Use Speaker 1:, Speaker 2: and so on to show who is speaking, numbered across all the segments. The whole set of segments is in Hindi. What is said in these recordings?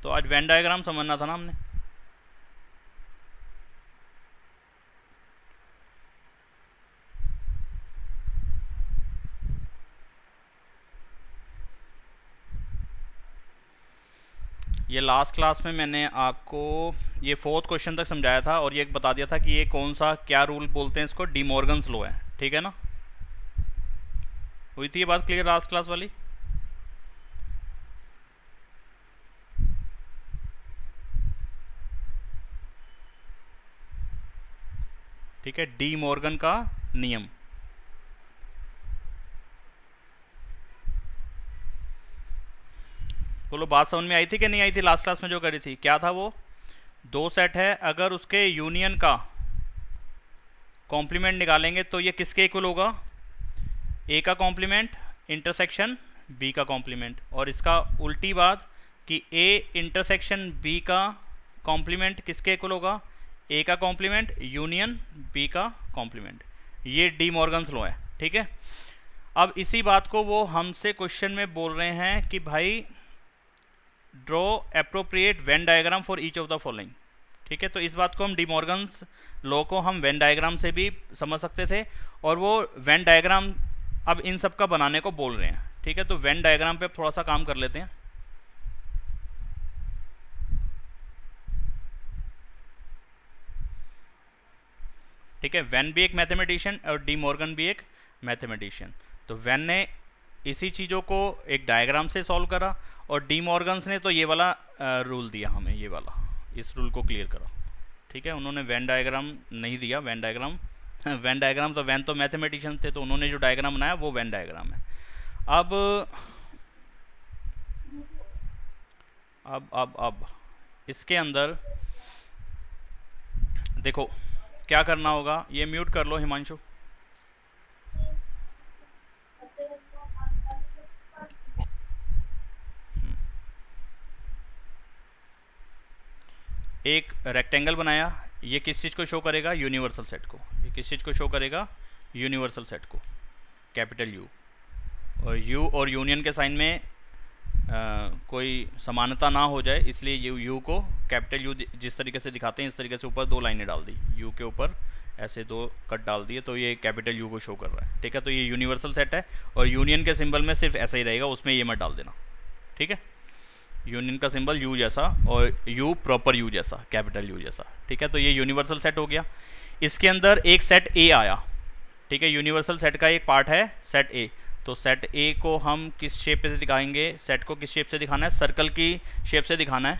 Speaker 1: तो आज वेन डायग्राम समझना था ना हमने। ये लास्ट क्लास में मैंने आपको ये 4th क्वेश्चन तक समझाया था और ये एक बता दिया था कि ये कौन सा क्या रूल बोलते हैं इसको, डी मॉर्गन्स लॉ है, ठीक है ना। हुई थी ये बात क्लियर लास्ट क्लास वाली? ठीक है, डी मॉर्गन का नियम। बोलो बात समझ में आई थी कि नहीं आई थी? लास्ट क्लास में जो करी थी क्या था वो, दो सेट है, अगर उसके यूनियन का कॉम्प्लीमेंट निकालेंगे तो ये किसके इक्वल होगा, ए का कॉम्प्लीमेंट इंटरसेक्शन बी का कॉम्प्लीमेंट, और इसका उल्टी बात कि ए इंटरसेक्शन बी का कॉम्प्लीमेंट किसके इक्वल होगा, ए का कॉम्प्लीमेंट यूनियन बी का कॉम्प्लीमेंट। ये डी मॉर्गन्स लॉ है, ठीक है। अब इसी बात को वो हमसे क्वेश्चन में बोल रहे हैं कि भाई draw appropriate Venn diagram for each of the following, ठीक है। तो इस बात को हम डी मॉर्गन्स लॉ को हम वेन डायग्राम से भी समझ सकते थे, और वो वेन डायग्राम अब इन सब का बनाने को बोल रहे हैं, ठीक है। तो वेन डायग्राम पे थोड़ा सा काम कर लेते हैं। ठीक है, वेन भी एक मैथमेटिशियन और डी मॉर्गन भी एक मैथमेटिशियन। तो वेन ने इसी चीज़ों को एक डायग्राम से सॉल्व करा, और डी मॉर्गन्स ने तो ये वाला रूल दिया हमें, ये वाला, इस रूल को क्लियर करा, ठीक है। उन्होंने वेन डायग्राम नहीं दिया, वेन डायग्राम वेन डायग्राम तो वेन तो मैथमेटिशियन थे, तो उन्होंने जो डायग्राम बनाया वो वेन डायग्राम है। अब इसके अंदर देखो क्या करना होगा, ये म्यूट कर लो हिमांशु। एक रेक्टेंगल बनाया, ये किस चीज़ को शो करेगा, यूनिवर्सल सेट को। ये किस चीज़ को शो करेगा, यूनिवर्सल सेट को, कैपिटल यू। और यू और यूनियन के साइन में कोई समानता ना हो जाए, इसलिए यू को कैपिटल यू जिस तरीके से दिखाते हैं इस तरीके से ऊपर दो लाइनें डाल दी, यू के ऊपर ऐसे दो कट डाल दिए, तो ये कैपिटल यू को शो कर रहा है, ठीक है। तो ये यूनिवर्सल सेट है, और यूनियन के सिंबल में सिर्फ ऐसा ही रहेगा, उसमें ये मत डाल देना, ठीक है। यूनियन का सिंबल यू जैसा, और यू प्रॉपर यू जैसा, कैपिटल यू जैसा, ठीक है। तो ये यूनिवर्सल सेट हो गया। इसके अंदर एक सेट ए आया, ठीक है। यूनिवर्सल सेट का एक पार्ट है सेट ए, तो सेट ए को हम किस शेप से दिखाएंगे, सेट को किस शेप से दिखाना है, सर्कल की शेप से दिखाना है,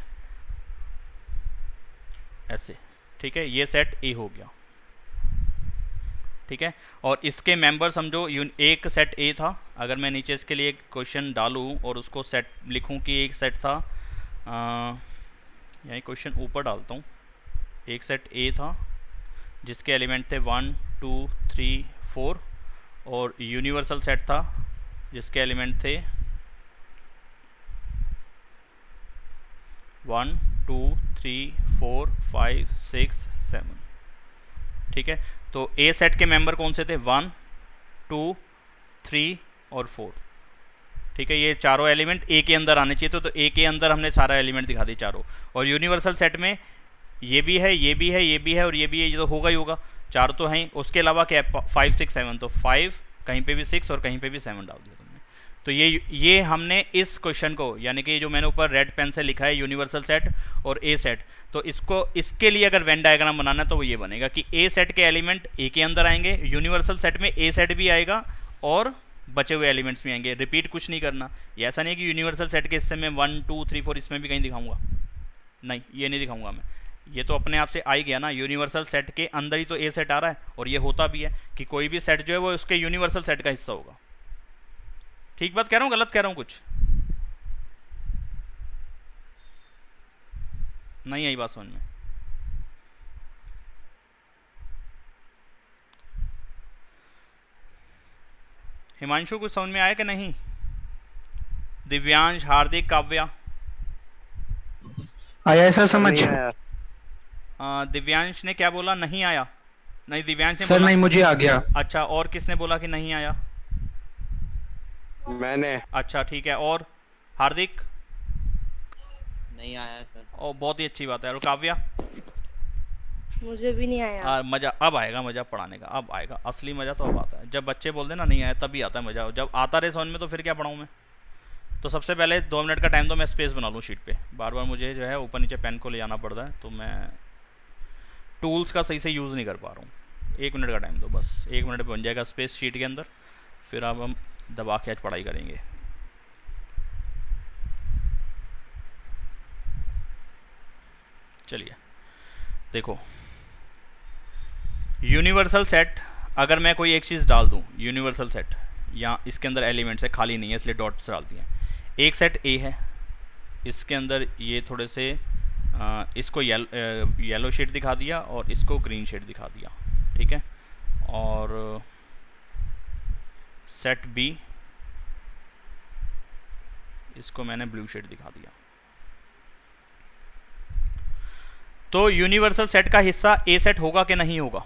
Speaker 1: ऐसे, ठीक है। ये सेट ए हो गया, ठीक है। और इसके मेंबर समझो, एक सेट ए था, अगर मैं नीचे इसके लिए एक क्वेश्चन डालूं और उसको सेट लिखूं कि एक सेट था, यही क्वेश्चन ऊपर डालता हूं, एक सेट ए था जिसके एलिमेंट थे 1 2 3 4, और यूनिवर्सल सेट था जिसके एलिमेंट थे 1 2 3 4 5 6 7, ठीक है। तो ए सेट के मेंबर कौन से थे, 1 2 3 और 4, ठीक है। ये चारों एलिमेंट ए के अंदर आने चाहिए, तो ए के अंदर हमने सारा एलिमेंट दिखा दिए चारों। और यूनिवर्सल सेट में ये भी है, ये भी है, ये भी है और ये भी है, ये तो होगा ही होगा, चार तो हैं। उसके अलावा क्या है, 5 6 7, तो 5 कहीं पे भी 6 और कहीं पे भी 7 डाल दिया तुमने। तो ये हमने इस क्वेश्चन को, यानी कि जो मैंने ऊपर रेड पेन से लिखा है यूनिवर्सल सेट और ए सेट, तो इसको, इसके लिए अगर वेन डायग्राम बनाना है तो वो ये बनेगा कि ए सेट के एलिमेंट ए के अंदर आएंगे, यूनिवर्सल सेट में ए सेट भी आएगा और बचे हुए एलिमेंट्स भी आएंगे, रिपीट कुछ नहीं करना। ये ऐसा नहीं है कि यूनिवर्सल सेट के हिस्से में 1 2 3 4 इसमें भी कहीं दिखाऊंगा, नहीं, ये नहीं दिखाऊंगा मैं, ये तो अपने आप से आ ही गया ना, यूनिवर्सल सेट के अंदर ही तो ए सेट आ रहा है, और ये होता भी है कि कोई भी सेट जो है वो उसके यूनिवर्सल सेट का हिस्सा होगा। ठीक बात कह रहा हूँ, गलत कह रहा हूँ कुछ? नहीं आई बात समझ में? हिमांशु कुछ समझ में आया कि नहीं? दिव्यांश, हार्दिक, काव्या,
Speaker 2: आया ऐसा समझ?
Speaker 1: दिव्यांश ने क्या बोला, नहीं आया? नहीं, दिव्यांश ने
Speaker 2: सर
Speaker 1: बोला
Speaker 2: नहीं, मुझे आ गया।
Speaker 1: अच्छा, और किसने बोला कि नहीं आया?
Speaker 3: मैंने।
Speaker 1: अच्छा ठीक है, और हार्दिक?
Speaker 2: नहीं आया सर।
Speaker 1: और बहुत ही अच्छी बात है। और काव्या?
Speaker 3: मुझे भी नहीं आया।
Speaker 1: मज़ा अब आएगा, मज़ा पढ़ाने का अब आएगा, असली मज़ा तो अब आता है। जब बच्चे बोलते हैं ना नहीं आया तभी आता है मज़ा, जब आता रहे समझ में तो फिर क्या पढ़ाऊँ मैं। तो सबसे पहले 2 मिनट का टाइम दो, मैं स्पेस बना लूँ शीट पे। बार बार मुझे जो है ऊपर नीचे पेन को ले जाना पड़ता है, तो मैं टूल्स का सही से यूज़ नहीं कर पा रहा हूँ। 1 मिनट का टाइम दो बस, 1 मिनट बन जाएगा स्पेस शीट के अंदर। फिर अब हम दबा के आज पढ़ाई करेंगे। चलिए देखो, यूनिवर्सल सेट, अगर मैं कोई एक चीज़ डाल दूँ यूनिवर्सल सेट, या इसके अंदर एलिमेंट्स है, खाली नहीं है इसलिए डॉट्स डाल दिए। एक सेट ए है, इसके अंदर ये थोड़े से इसको येलो शेड दिखा दिया और इसको ग्रीन शेड दिखा दिया, ठीक है। और सेट बी, इसको मैंने ब्लू शेड दिखा दिया। तो यूनिवर्सल सेट का हिस्सा ए सेट होगा कि नहीं होगा?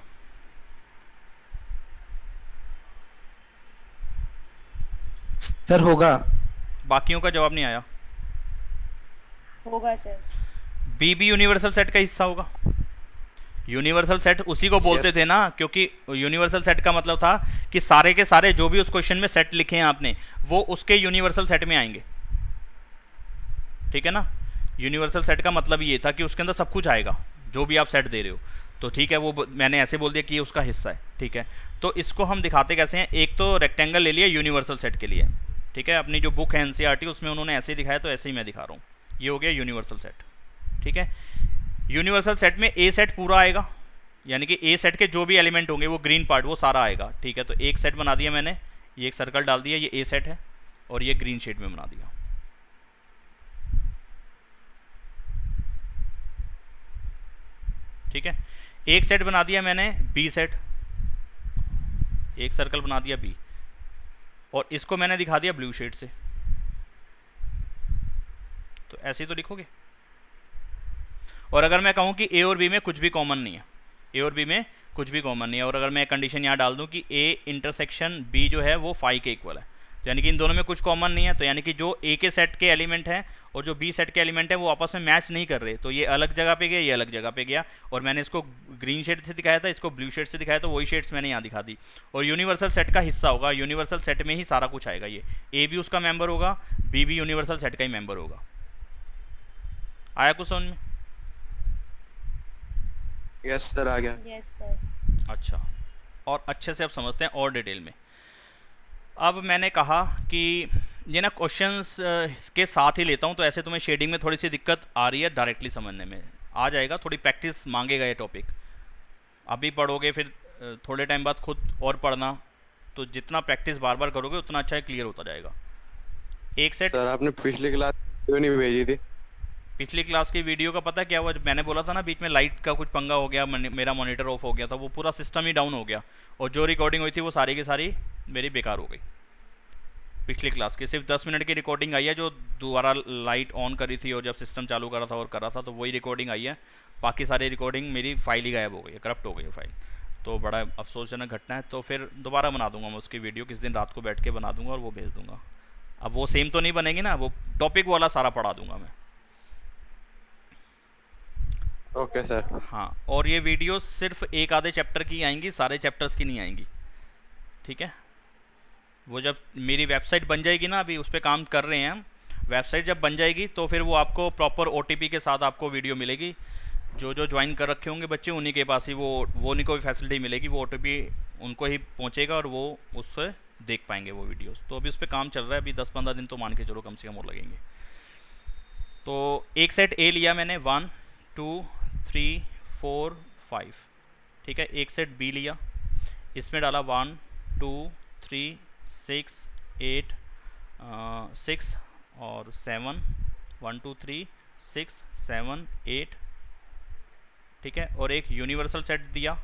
Speaker 4: सर होगा।
Speaker 1: बाकियों का जवाब नहीं आया।
Speaker 3: होगा सर।
Speaker 1: बी भी यूनिवर्सल सेट का हिस्सा होगा। यूनिवर्सल सेट उसी को बोलते थे ना, क्योंकि यूनिवर्सल सेट का मतलब था कि सारे के सारे जो भी उस क्वेश्चन में सेट लिखे हैं आपने, वो उसके यूनिवर्सल सेट में आएंगे, ठीक है ना। यूनिवर्सल सेट का मतलब ये था कि उसके अंदर सब कुछ आएगा जो भी आप सेट दे रहे हो। तो ठीक है, वो मैंने ऐसे बोल दिया कि ये उसका हिस्सा है, ठीक है। तो इसको हम दिखाते कैसे हैं, एक तो रेक्टेंगल ले लिया यूनिवर्सल सेट के लिए, ठीक है। अपनी जो बुक है एनसीईआरटी उसमें उन्होंने ऐसे दिखाया, तो ऐसे ही मैं दिखा रहा हूँ। ये हो गया यूनिवर्सल सेट, ठीक है। यूनिवर्सल सेट में ए सेट पूरा आएगा, यानी कि ए सेट के जो भी एलिमेंट होंगे वो ग्रीन पार्ट वो सारा आएगा, ठीक है। तो एक सेट बना दिया मैंने, ये एक सर्कल डाल दिया, ये ए सेट है, और ये ग्रीन शेड में बना दिया, ठीक है। एक सेट बना दिया मैंने बी सेट, एक सर्कल बना दिया बी, और इसको मैंने दिखा दिया ब्लू शेड से। तो ऐसे ही तो लिखोगे। और अगर मैं कहूं कि ए और बी में कुछ भी कॉमन नहीं है, ए और बी में कुछ भी कॉमन नहीं है, और अगर मैं कंडीशन यहाँ डाल दूं कि ए इंटरसेक्शन बी जो है वो फाई के इक्वल है, तो यानी कि इन दोनों में कुछ कॉमन नहीं है, तो यानी कि जो ए के सेट के एलिमेंट हैं और जो बी सेट के एलिमेंट हैं वो आपस में मैच नहीं कर रहे, तो ये अलग जगह पे गया, ये अलग जगह पे गया। और मैंने इसको ग्रीन शेड से दिखाया था, इसको ब्लू शेड से दिखाया, तो वही शेड्स मैंने यहाँ दिखा दी। और यूनिवर्सल सेट का हिस्सा होगा, यूनिवर्सल सेट में ही सारा कुछ आएगा। ये ए भी उसका मेंबर होगा, बी भी यूनिवर्सल सेट का ही मेंबर होगा। आया कुछ समझ में?
Speaker 5: यस सर, आ गया।
Speaker 3: Yes sir.
Speaker 1: अच्छा, और अच्छे से अब समझते हैं और डिटेल में। अब मैंने कहा कि ये ना क्वेश्चंस के साथ ही लेता हूँ, तो ऐसे तुम्हें शेडिंग में थोड़ी सी दिक्कत आ रही है, डायरेक्टली समझने में आ जाएगा, थोड़ी प्रैक्टिस मांगेगा ये टॉपिक। अभी पढ़ोगे फिर थोड़े टाइम बाद खुद और पढ़ना, तो जितना प्रैक्टिस बार बार करोगे उतना अच्छा क्लियर होता जाएगा। एक सेट
Speaker 5: सर आपने पिछली क्लास क्यों नहीं भेजी थी?
Speaker 1: पिछली क्लास की वीडियो का पता क्या हुआ, मैंने बोला था ना बीच में लाइट का कुछ पंगा हो गया, मेरा मॉनिटर ऑफ हो गया था, वो पूरा सिस्टम ही डाउन हो गया, और जो रिकॉर्डिंग हुई थी वो सारी की सारी मेरी बेकार हो गई। पिछली क्लास की सिर्फ 10 मिनट की रिकॉर्डिंग आई है, जो दोबारा लाइट ऑन करी थी और जब सिस्टम चालू करा था और करा था, तो वही रिकॉर्डिंग आई है। बाकी सारी रिकॉर्डिंग मेरी फाइल ही गायब हो गई है, करप्ट हो गई है फाइल। तो बड़ा अफसोसजनक घटना है। तो फिर दोबारा बना दूंगा मैं उसकी वीडियो, किस दिन रात को बैठ के बना दूंगा और वो भेज दूंगा। अब वो सेम तो नहीं बनेगी ना, वो टॉपिक वाला सारा पढ़ा दूंगा मैं।
Speaker 5: Okay sir.
Speaker 1: हाँ, और ये वीडियो सिर्फ एक आधे चैप्टर की आएंगी, सारे चैप्टर्स की नहीं आएंगी, ठीक है। वो जब मेरी वेबसाइट बन जाएगी ना, अभी उस पर काम कर रहे हैं हम, वेबसाइट जब बन जाएगी तो फिर वो आपको प्रॉपर OTP के साथ आपको वीडियो मिलेगी। जो जो ज्वाइन कर रखे होंगे बच्चे उन्हीं के पास ही वो उन्हीं को भी फैसिलिटी मिलेगी, वो OTP उनको ही पहुंचेगा और वो उससे देख पाएंगे वो वीडियोस। तो अभी उस पर काम चल रहा है, अभी 10-15 दिन तो मान के चलो कम से कम और लगेंगे। तो एक सेट ए लिया मैंने, 1 2 3 4 5, ठीक है। एक सेट बी लिया, इसमें डाला 1 2 3 6 8 6 और 7, 1 2 3 6 7 8, ठीक है। और एक यूनिवर्सल सेट दिया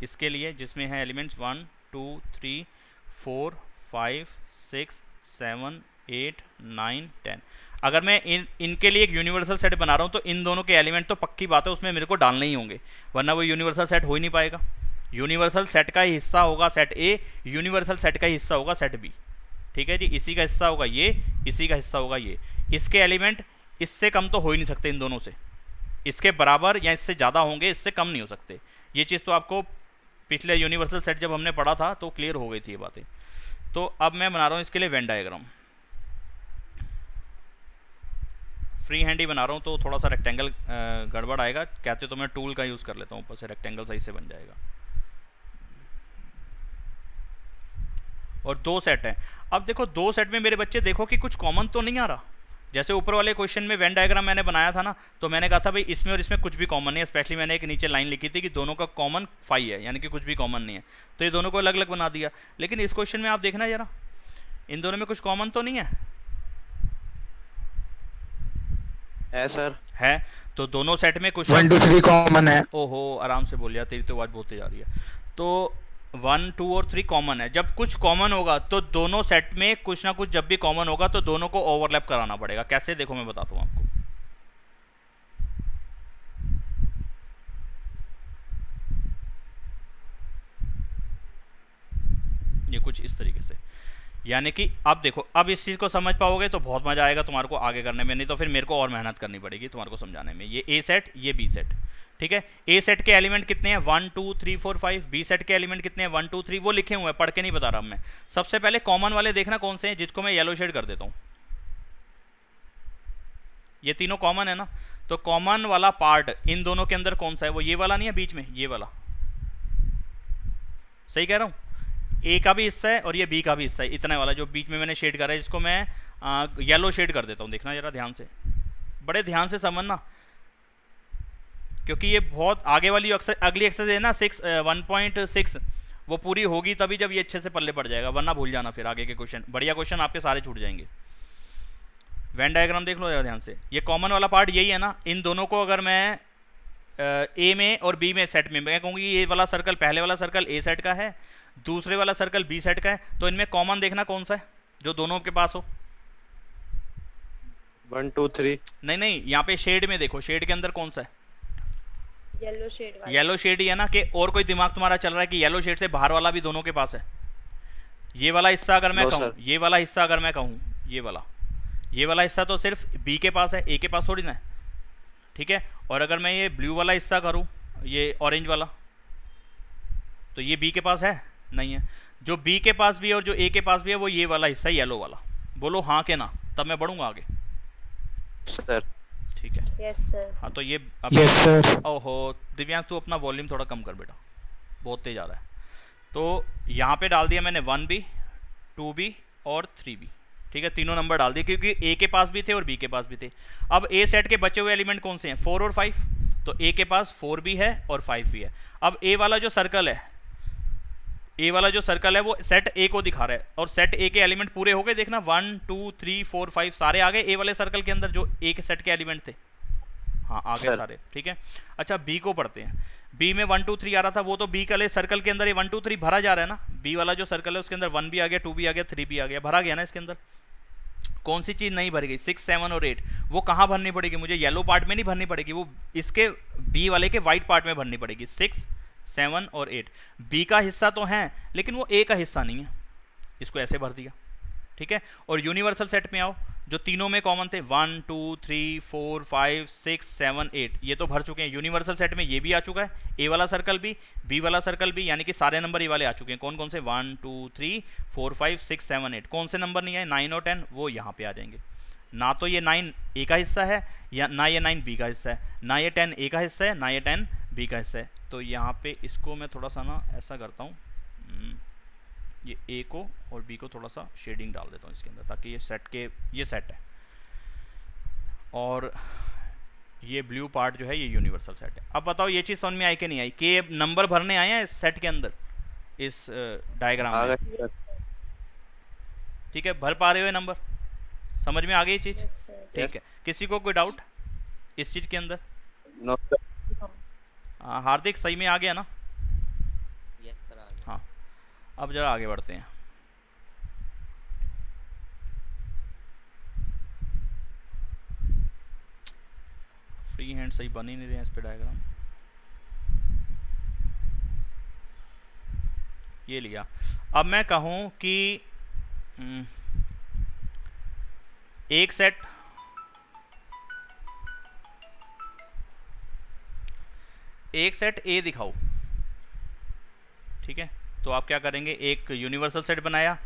Speaker 1: इसके लिए, जिसमें है एलिमेंट्स 1 2 3 4 5 6 7 8 9 10। अगर मैं इनके लिए एक यूनिवर्सल सेट बना रहा हूँ तो इन दोनों के एलिमेंट तो पक्की बात है उसमें मेरे को डालने ही होंगे, वरना वो यूनिवर्सल सेट हो ही नहीं पाएगा। यूनिवर्सल सेट का हिस्सा होगा सेट ए, यूनिवर्सल सेट का हिस्सा होगा सेट बी, ठीक है जी। इसी का हिस्सा होगा ये, इसी का हिस्सा होगा ये। इसके एलिमेंट इससे कम तो हो ही नहीं सकते इन दोनों से, इसके बराबर या इससे ज़्यादा होंगे, इससे कम नहीं हो सकते। ये चीज़ तो आपको पिछले यूनिवर्सल सेट जब हमने पढ़ा था तो क्लियर हो गई थी ये बातें। तो अब मैं बना रहा हूँ इसके लिए वेन डायग्राम, फ्री हैंड ही बना रहा हूँ तो थोड़ा सा रेक्टेंगल गड़बड़ आएगा, कहते तो मैं टूल का यूज़ कर लेता हूँ, ऊपर से रेक्टेंगल सही से बन जाएगा। और 2 सेट हैं। अब देखो 2 सेट में मेरे बच्चे देखो कि कुछ कॉमन तो नहीं आ रहा। जैसे ऊपर वाले क्वेश्चन में वेन डायग्राम मैंने बनाया था ना, तो मैंने कहा था भाई इसमें और इसमें कुछ भी कॉमन नहीं है। स्पेशली मैंने एक नीचे लाइन लिखी थी कि दोनों का कॉमन 5 है, यानी कि कुछ भी कॉमन नहीं है, तो ये दोनों को अलग अलग बना दिया। लेकिन इस क्वेश्चन में आप देखना जरा, इन दोनों में कुछ कॉमन तो नहीं
Speaker 5: है सर।
Speaker 1: है तो दोनों सेट में कुछ
Speaker 4: 1 2 3 कॉमन है।
Speaker 1: ओहो आराम से बोलिए, तेरी तो आवाज बोलते जा रही है। तो 1 2 और 3 कॉमन है। जब कुछ कॉमन होगा तो दोनों सेट में कुछ ना कुछ जब भी कॉमन होगा तो दोनों को ओवरलैप कराना पड़ेगा। कैसे, देखो मैं बताता हूँ आपको। ये कुछ इस तरीके से, यानी कि अब देखो, अब इस चीज़ को समझ पाओगे तो बहुत मजा आएगा तुम्हारे को आगे करने में, नहीं तो फिर मेरे को और मेहनत करनी पड़ेगी तुम्हारे को समझाने में। ये ए सेट, ये बी सेट, ठीक है। ए सेट के एलिमेंट कितने हैं 1 2 3 4 5, बी सेट के एलिमेंट कितने हैं 1 2 3, वो लिखे हुए हैं, पढ़ के नहीं बता रहा मैं। सबसे पहले कॉमन वाले देखना कौन से हैं, जिसको मैं येलो शेड कर देता हूँ। ये तीनों कॉमन है ना, तो कॉमन वाला पार्ट इन दोनों के अंदर कौन सा है, वो ये वाला नहीं है बीच में, ये वाला, सही कह रहा हूँ। ए का भी हिस्सा है और ये बी का भी हिस्सा है, इतना वाला जो बीच में मैंने शेड करा है, जिसको मैं येलो शेड कर देता हूँ। देखना जरा ध्यान से, बड़े ध्यान से समझना, क्योंकि ये बहुत आगे वाली अगली एक्सरसाइज है ना 1.6, वो पूरी होगी तभी जब ये अच्छे से पल्ले पड़ जाएगा, वरना भूल जाना फिर आगे के क्वेश्चन, बढ़िया क्वेश्चन आपके सारे छूट जाएंगे। वेन डायग्राम देख लो जरा ध्यान से, ये कॉमन वाला पार्ट यही है ना। इन दोनों को अगर मैं ए में और बी में सेट में, मैं कहूँगी ये वाला सर्कल, पहले वाला सर्कल ए सेट का है, दूसरे वाला सर्कल बी सेट का है, तो इनमें कॉमन देखना कौन सा है जो दोनों के पास हो।
Speaker 5: 1 2 3।
Speaker 1: नहीं, यहाँ पे शेड में देखो, शेड के अंदर कौन सा है,
Speaker 3: येलो शेड वाला।
Speaker 1: येलो शेड ही है ना। कि और कोई दिमाग तुम्हारा चल रहा है कि येलो शेड से बाहर वाला भी दोनों के पास है। ये वाला हिस्सा अगर मैं कहूँ, ये वाला हिस्सा अगर मैं कहूँ, ये वाला हिस्सा तो सिर्फ बी के पास है, ए के पास थोड़ी ना है, ठीक है। और अगर मैं ये ब्लू वाला हिस्सा करूँ, ये ऑरेंज वाला, तो ये बी के पास है, नहीं है। जो बी के पास भी है और जो ए के पास भी है वो ये वाला हिस्सा, येलो वाला। बोलो हाँ के ना, तब मैं बढ़ूंगा आगे।
Speaker 5: सर
Speaker 1: ठीक है,
Speaker 3: यस सर।
Speaker 1: हाँ तो ये
Speaker 4: यस सर।
Speaker 1: ओहो दिव्यांश, तू अपना वॉल्यूम थोड़ा कम कर बेटा, बहुत तेज आ रहा है। तो यहाँ पे डाल दिया मैंने 1B 2B और 3B, ठीक है। तीनों नंबर डाल दिए क्योंकि ए के पास भी थे और बी के पास भी थे। अब ए सेट के बचे हुए एलिमेंट कौन से हैं, 4 और 5, तो ए के पास 4 भी है और 5 भी है। अब ए वाला जो सर्कल है, वो सेट ए को दिखा रहा है, और सेट ए के एलिमेंट पूरे हो गए, देखना 1 2 3 4 5 सारे आ गए ए वाले सर्कल के अंदर जो ए के सेट के एलिमेंट थे, हाँ आ गए सारे, ठीक है। अच्छा बी को पढ़ते हैं। बी में 1 2 3 आ रहा था, वो तो बी वाले सर्कल के अंदर ये 1 2 3 भरा जा रहा है ना। बी वाला जो सर्कल है उसके अंदर 1 भी आ गया, 2 भी आ गया, 3 भी आ गया, भरा गया ना इसके अंदर। कौन सी चीज नहीं भर गई, 6 7 और 8, वो कहाँ भरनी पड़ेगी मुझे, येलो पार्ट में नहीं भरनी पड़ेगी, वो इसके बी वाले के व्हाइट पार्ट में भरनी पड़ेगी। 6 7 और 8 बी का हिस्सा तो है लेकिन वो ए का हिस्सा नहीं है, इसको ऐसे भर दिया, ठीक है। और यूनिवर्सल सेट में आओ, जो तीनों में कॉमन थे 1 2 3 4 5 6 7 8, ये तो भर चुके हैं। यूनिवर्सल सेट में ये भी आ चुका है, ए वाला सर्कल भी, बी वाला सर्कल भी, यानी कि सारे नंबर ये वाले आ चुके हैं। कौन कौन से, 1 2 3 4 5 6 7 8। कौन से नंबर नहीं आए, 9 और 10, वो यहाँ पे आ जाएंगे। ना तो ये 9 ए का हिस्सा है, या ना ये 9 बी का हिस्सा है, ना ये 10 ए का हिस्सा है, ना ये 10 बी का हिस्सा है। तो यहाँ पे इसको मैं थोड़ा सा ना ऐसा करता हूँ, ये ए को और बी को थोड़ा सा शेडिंग डाल देता हूँ इसके अंदर, ताकि ये सेट है, और ये ब्लू पार्ट जो है ये यूनिवर्सल सेट है। अब बताओ ये चीज़ समझ में आई कि नहीं आई, कि नंबर भरने आए हैं इस सेट के अंदर, इस डायग्राम में, ठीक है। भर पा रहे हो नंबर, समझ में आ गई चीज़, ठीक है। किसी को कोई डाउट इस चीज़ के अंदर?
Speaker 5: नो
Speaker 1: हाँ हार्दिक, सही में आ गया ना? हाँ अब जरा आगे बढ़ते हैं। फ्री हैंड सही बन ही नहीं रहे हैं इस पे डायग्राम। ये लिया। अब मैं कहूं कि एक सेट एक सेट ए दिखाओ, ठीक है। तो आप क्या करेंगे, एक यूनिवर्सल सेट बनाया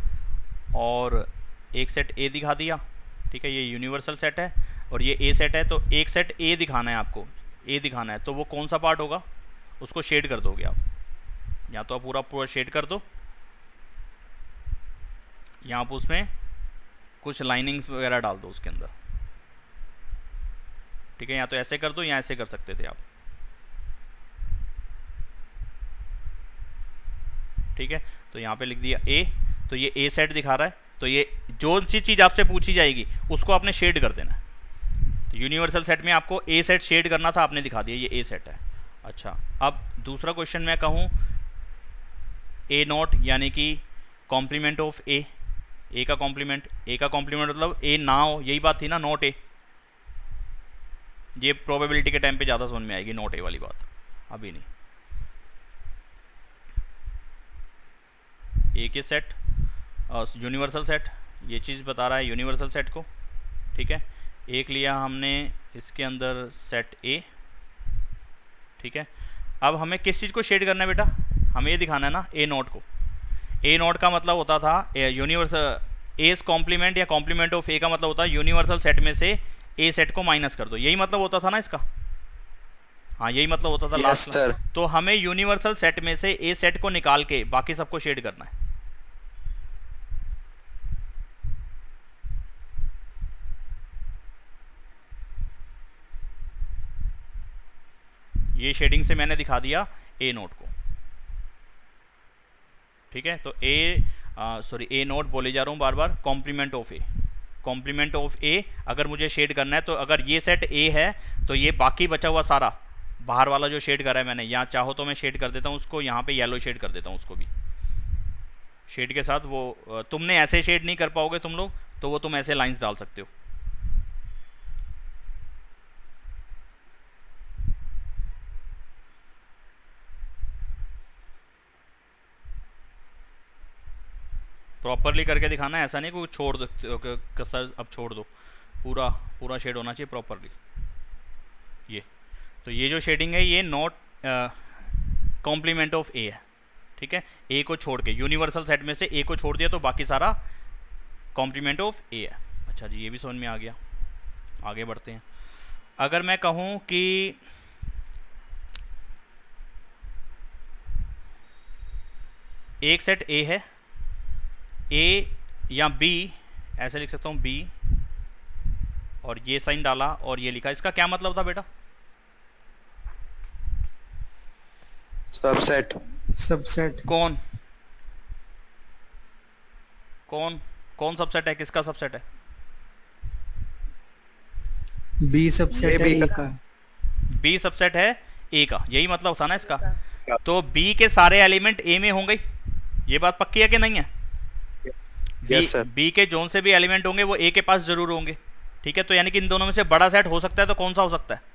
Speaker 1: और एक सेट ए दिखा दिया, ठीक है। ये यूनिवर्सल सेट है और ये ए सेट है, तो एक सेट ए दिखाना है आपको, ए दिखाना है। तो वो कौन सा पार्ट होगा, उसको शेड कर दोगे आप, या तो आप पूरा पूरा शेड कर दो, या आप उसमें कुछ लाइनिंग्स वगैरह डाल दो उसके अंदर, ठीक है। या तो ऐसे कर दो या ऐसे कर सकते थे आप, ठीक है। तो यहाँ पे लिख दिया ए, तो ये ए सेट दिखा रहा है। तो ये जो सी चीज़ आपसे पूछी जाएगी उसको आपने शेड कर देना है। तो यूनिवर्सल सेट में आपको ए सेट शेड करना था, आपने दिखा दिया, ये ए सेट है। अच्छा, अब दूसरा क्वेश्चन मैं कहूँ ए नॉट यानी कि कॉम्प्लीमेंट ऑफ ए, ए का कॉम्प्लीमेंट, ए का कॉम्प्लीमेंट मतलब ए ना हो, यही बात थी ना, नॉट ए। ये प्रोबेबिलिटी के टाइम पे ज़्यादा समझ में आएगी नॉट ए वाली बात, अभी नहीं। ए के सेट और यूनिवर्सल सेट, ये चीज़ बता रहा है यूनिवर्सल सेट को, ठीक है। एक लिया हमने इसके अंदर सेट ए, ठीक है। अब हमें किस चीज़ को शेड करना है बेटा, हमें ये दिखाना है ना ए नॉट को। ए नॉट का मतलब होता था यूनिवर्सल एस कॉम्प्लीमेंट या कॉम्प्लीमेंट ऑफ ए का मतलब होता है यूनिवर्सल सेट में से ए सेट को माइनस कर दो, यही मतलब होता था ना इसका। हाँ, यही मतलब होता था लास्ट
Speaker 5: सर।
Speaker 1: तो हमें यूनिवर्सल सेट में से ए सेट को निकाल के बाकी सबको शेड करना है। ये शेडिंग से मैंने दिखा दिया ए नोट को, ठीक है। तो ए नोट बोले जा रहा हूँ बार बार, compliment of A, complement of A अगर मुझे शेड करना है तो अगर ये सेट ए है तो ये बाकी बचा हुआ सारा बाहर वाला जो शेड करा है मैंने, यहाँ चाहो तो मैं शेड कर देता हूँ उसको, यहाँ पे येलो शेड कर देता हूँ उसको भी शेड के साथ। वो तुमने ऐसे शेड नहीं कर पाओगे तुम लोग, तो वो तुम ऐसे लाइंस डाल सकते हो। प्रॉपरली करके दिखाना है, ऐसा नहीं कोई छोड़ दो कसर, अब छोड़ दो, पूरा पूरा शेड होना चाहिए प्रॉपरली। ये तो ये जो शेडिंग है ये नॉट कॉम्प्लीमेंट ऑफ ए है, ठीक है। ए को छोड़ के यूनिवर्सल सेट में से ए को छोड़ दिया तो बाकी सारा कॉम्प्लीमेंट ऑफ ए है। अच्छा जी, ये भी समझ में आ गया, आगे बढ़ते हैं। अगर मैं कहूँ कि एक सेट ए है, ए या बी, ऐसे लिख सकता हूँ बी, और ये साइन डाला और ये लिखा, इसका क्या मतलब था बेटा?
Speaker 5: सबसेट।
Speaker 4: सबसेट।
Speaker 1: कौन कौन कौन सबसेट है, किसका सबसेट है?
Speaker 4: बी सबसेट है ए का।
Speaker 1: बी सबसेट है ए का, यही मतलब था ना इसका। तो बी के सारे एलिमेंट ए में होंगे, ये बात पक्की है कि नहीं है?
Speaker 5: Yes sir.
Speaker 1: बी के जोन से भी एलिमेंट होंगे वो ए के पास जरूर होंगे, ठीक है। तो यानी कि इन दोनों में से बड़ा सेट हो सकता है, तो कौन सा हो सकता है?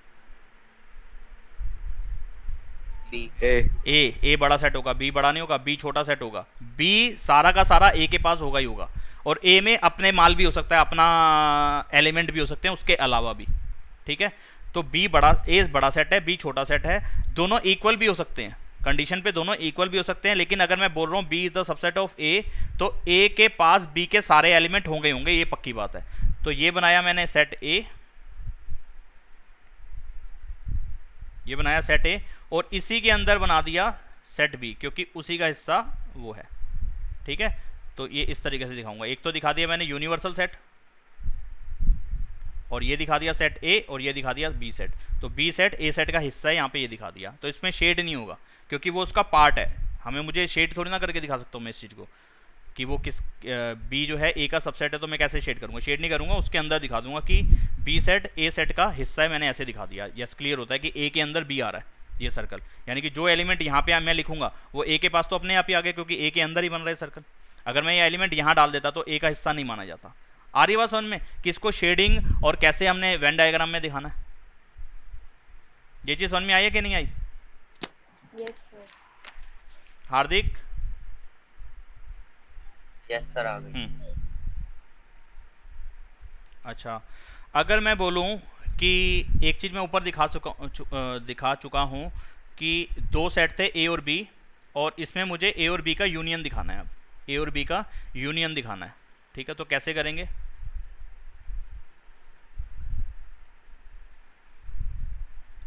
Speaker 1: ए बड़ा सेट होगा, बी बड़ा नहीं होगा, बी छोटा सेट होगा। बी सारा का सारा ए के पास होगा ही होगा, और ए में अपने माल भी हो सकता है, अपना एलिमेंट भी हो सकते हैं उसके अलावा भी, ठीक है। तो बी बड़ा, ए बड़ा सेट है, बी छोटा सेट है, दोनों इक्वल भी हो सकते हैं, कंडीशन पे दोनों इक्वल भी हो सकते हैं। लेकिन अगर मैं बोल रहा हूँ B is the subset of A, तो ए के पास बी के सारे एलिमेंट होंगे होंगे, ये पक्की बात है। तो ये बनाया मैंने सेट ए, ये बनाया सेट ए, और इसी के अंदर बना दिया सेट बी, क्योंकि उसी का हिस्सा वो है, ठीक है। तो ये इस तरीके से दिखाऊंगा, एक तो दिखा दिया मैंने यूनिवर्सल सेट, और ये दिखा दिया सेट ए, और ये दिखा दिया बी सेट। तो बी सेट ए सेट का हिस्सा है, यहाँ पे ये दिखा दिया। तो इसमें शेड नहीं होगा क्योंकि वो उसका पार्ट है, हमें मुझे शेड थोड़ी ना करके दिखा सकता हूँ मैं इस चीज़ को कि वो किस बी जो है ए का सबसेट है, तो मैं कैसे शेड करूँगा? शेड नहीं करूँगा, उसके अंदर दिखा दूंगा कि बी सेट ए सेट का हिस्सा है, मैंने ऐसे दिखा दिया। यस, क्लियर होता है कि ए के अंदर बी आ रहा है ये सर्कल, यानी कि जो एलिमेंट यहाँ पे मैं लिखूंगा वो ए के पास तो अपने आप ही आ गया, क्योंकि ए के अंदर ही बन रहा है सर्कल। अगर मैं ये एलिमेंट यहाँ डाल देता तो ए का हिस्सा नहीं माना जाता। आ रही बात समझ में कि इसको शेडिंग और कैसे हमने वेन डायग्राम में दिखाना है? ये चीज़ समझ में आई है कि नहीं आई?
Speaker 3: Yes sir.
Speaker 1: Hardik?
Speaker 2: Yes sir, आ गई।
Speaker 1: अच्छा, अगर मैं बोलूं कि एक चीज़ मैं ऊपर दिखा चुका हूं कि दो सेट थे ए और बी, और इसमें मुझे ए और बी का यूनियन दिखाना है। अब ए और बी का यूनियन दिखाना है, ठीक है। तो कैसे करेंगे?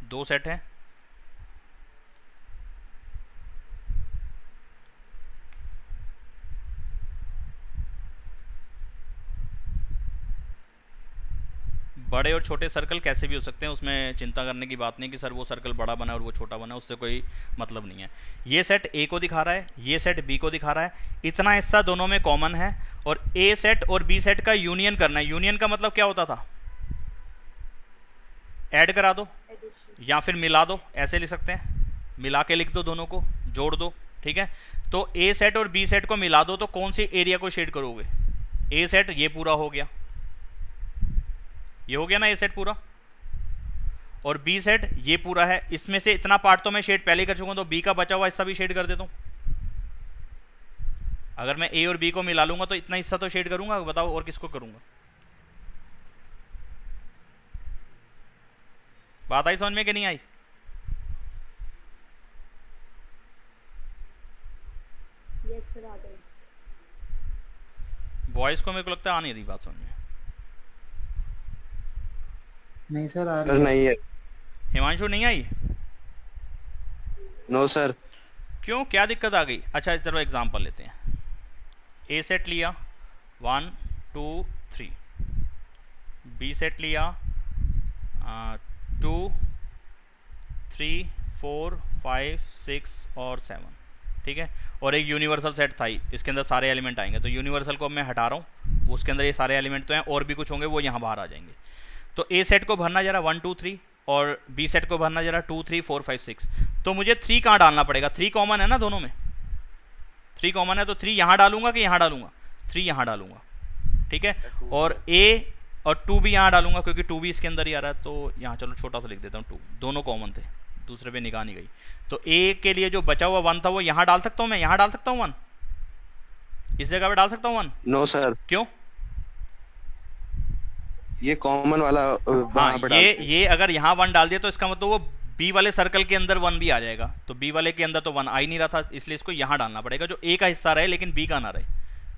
Speaker 1: दो सेट हैं, बड़े और छोटे सर्कल कैसे भी हो सकते हैं, उसमें चिंता करने की बात नहीं कि सर वो सर्कल बड़ा बना और वो छोटा बना, उससे कोई मतलब नहीं है। ये सेट ए को दिखा रहा है, ये सेट बी को दिखा रहा है, इतना हिस्सा दोनों में कॉमन है, और ए सेट और बी सेट का यूनियन करना है। यूनियन का मतलब क्या होता था? ऐड करा दो
Speaker 3: एडिशन।
Speaker 1: या फिर मिला दो, ऐसे लिख सकते हैं, मिला के लिख दो, दोनों को जोड़ दो, ठीक है। तो ए सेट और बी सेट को मिला दो तो कौन सी एरिया को शेड करोगे? ए सेट ये पूरा हो गया, ये हो गया ना ए सेट पूरा, और बी सेट ये पूरा है। इसमें से इतना पार्ट तो मैं शेड पहले कर चुका हूं, तो बी का बचा हुआ हिस्सा भी शेड कर देता हूं। अगर मैं ए और बी को मिला लूंगा तो इतना हिस्सा तो शेड करूंगा, बताओ और किसको करूंगा? बात आई समझ में कि नहीं आई?
Speaker 3: यस सर, आ गए।
Speaker 1: बॉयज को मेरे को लगता है आ नहीं रही बात समझ में।
Speaker 4: नहीं सर, आ
Speaker 5: सर
Speaker 4: रही है।
Speaker 5: नहीं है।
Speaker 1: हिमांशु नहीं आई?
Speaker 5: No sir.
Speaker 1: क्यों, क्या दिक्कत आ गई? अच्छा चलो एग्जांपल लेते हैं। ए सेट लिया 1 2 3, बी सेट लिया 2 3 4 5 6 और 7, ठीक है। और एक यूनिवर्सल सेट था ही, इसके अंदर सारे एलिमेंट आएंगे, तो यूनिवर्सल को अब मैं हटा रहा हूँ, उसके अंदर ये सारे एलिमेंट तो हैं, और भी कुछ होंगे वो यहाँ बाहर आ जाएंगे। तो ए सेट को भरना जरा 1 2 3, और बी सेट को भरना जरा 2 3 4 5 6। तो मुझे 3 कहाँ डालना पड़ेगा? 3 कॉमन है ना दोनों में, 3 कॉमन है, तो 3 यहाँ डालूंगा कि यहाँ डालूंगा? 3 यहाँ डालूंगा, ठीक है। और ए और 2 भी यहाँ डालूंगा, क्योंकि 2 भी इसके अंदर ही आ रहा है, तो यहाँ चलो छोटा सा लिख देता हूँ 2, दोनों कॉमन थे, दूसरे पे निगाह नहीं गई। तो ए के लिए जो बचा हुआ 1 था वो यहाँ डाल सकता हूँ, मैं यहाँ डाल सकता हूँ 1, इस जगह पे डाल सकता हूँ 1?
Speaker 5: नो सर,
Speaker 1: क्यों?
Speaker 5: ये कॉमन वाला
Speaker 1: हाँ,
Speaker 5: वहाँ पे डाल दीजिए।
Speaker 1: ये अगर यहाँ 1 डाल दिया तो इसका मतलब वो बी वाले सर्कल के अंदर 1 भी आ जाएगा, तो बी वाले के अंदर तो 1 आ ही नहीं रहा था, इसलिए इसको यहाँ डालना पड़ेगा, जो ए का हिस्सा रहे लेकिन बी का ना रहे।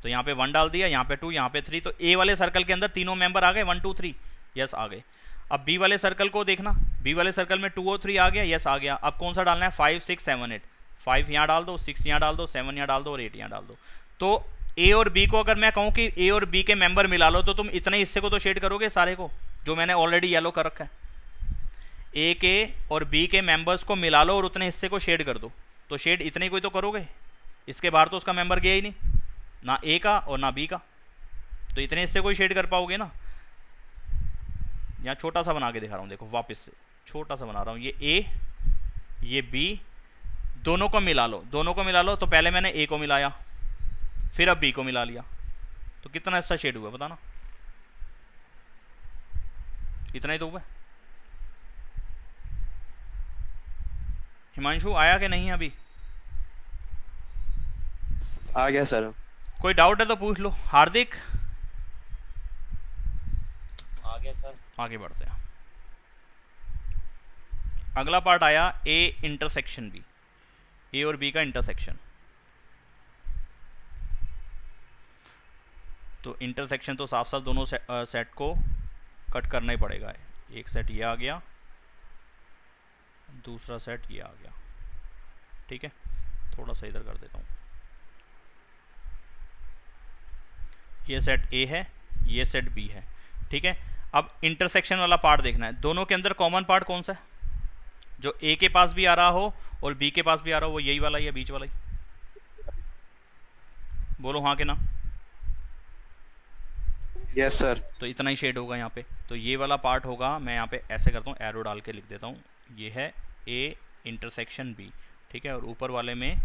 Speaker 1: तो यहाँ पे 1 डाल दिया, यहाँ पे 2, यहाँ पे 3, तो ए वाले सर्कल के अंदर तीनों मेंबर आ गए, 1 2 3, यस आ गए। अब बी वाले सर्कल को देखना, बी वाले सर्कल में 2 और 3 आ गया, यस आ गया। अब कौन सा डालना है? 5 6 7 8, 5 यहाँ डाल दो, 6 यहाँ डाल दो, 7 यहाँ डाल दो, और 8 यहाँ डाल दो। तो ए और बी को अगर मैं कहूँ कि ए और बी के मेंबर मिला लो, तो तुम इतने हिस्से को तो शेड करोगे सारे को, जो मैंने ऑलरेडी येलो कर रखा है। ए के और बी के मेंबर्स को मिला लो और उतने हिस्से को शेड कर दो, तो शेड इतने कोई तो करोगे, इसके बाहर तो उसका मेंबर गया ही नहीं, ना ए का और ना बी का, तो इतने हिस्से को ही शेड कर पाओगे ना। यहाँ छोटा सा बना के दिखा रहा हूँ, देखो वापस से छोटा सा बना रहा हूँ, ये ए ये बी, दोनों को मिला लो, दोनों को मिला लो। तो पहले मैंने ए को मिलाया, फिर अब बी को मिला लिया, तो कितना हिस्सा शेड हुआ बताना? इतना ही तो हुआ। हिमांशु आया कि नहीं अभी?
Speaker 5: आ गया सर।
Speaker 1: कोई डाउट है तो पूछ लो। हार्दिक?
Speaker 2: आ गया सर।
Speaker 1: आगे बढ़ते हैं। अगला पार्ट आया ए इंटरसेक्शन बी, ए और बी का इंटरसेक्शन। तो इंटरसेक्शन तो साफ साफ दोनों सेट को कट करना ही पड़ेगा। एक सेट ये आ गया, दूसरा सेट ये आ गया, ठीक है। थोड़ा सा इधर कर देता हूँ, ये सेट ए है, ये सेट बी है, ठीक है। अब इंटरसेक्शन वाला पार्ट देखना है, दोनों के अंदर कॉमन पार्ट कौन सा है? जो ए के पास भी आ रहा हो और बी के पास भी आ रहा हो, वो यही वाला ही है, बीच वाला ही। बोलो हाँ कि ना?
Speaker 5: Yes sir.
Speaker 1: तो इतना ही शेड होगा यहाँ पे, तो ये वाला पार्ट होगा। मैं यहाँ पे ऐसे करता हूँ, एरो डाल के लिख देता हूँ, ये है ए इंटरसेक्शन बी, ठीक है। और ऊपर वाले में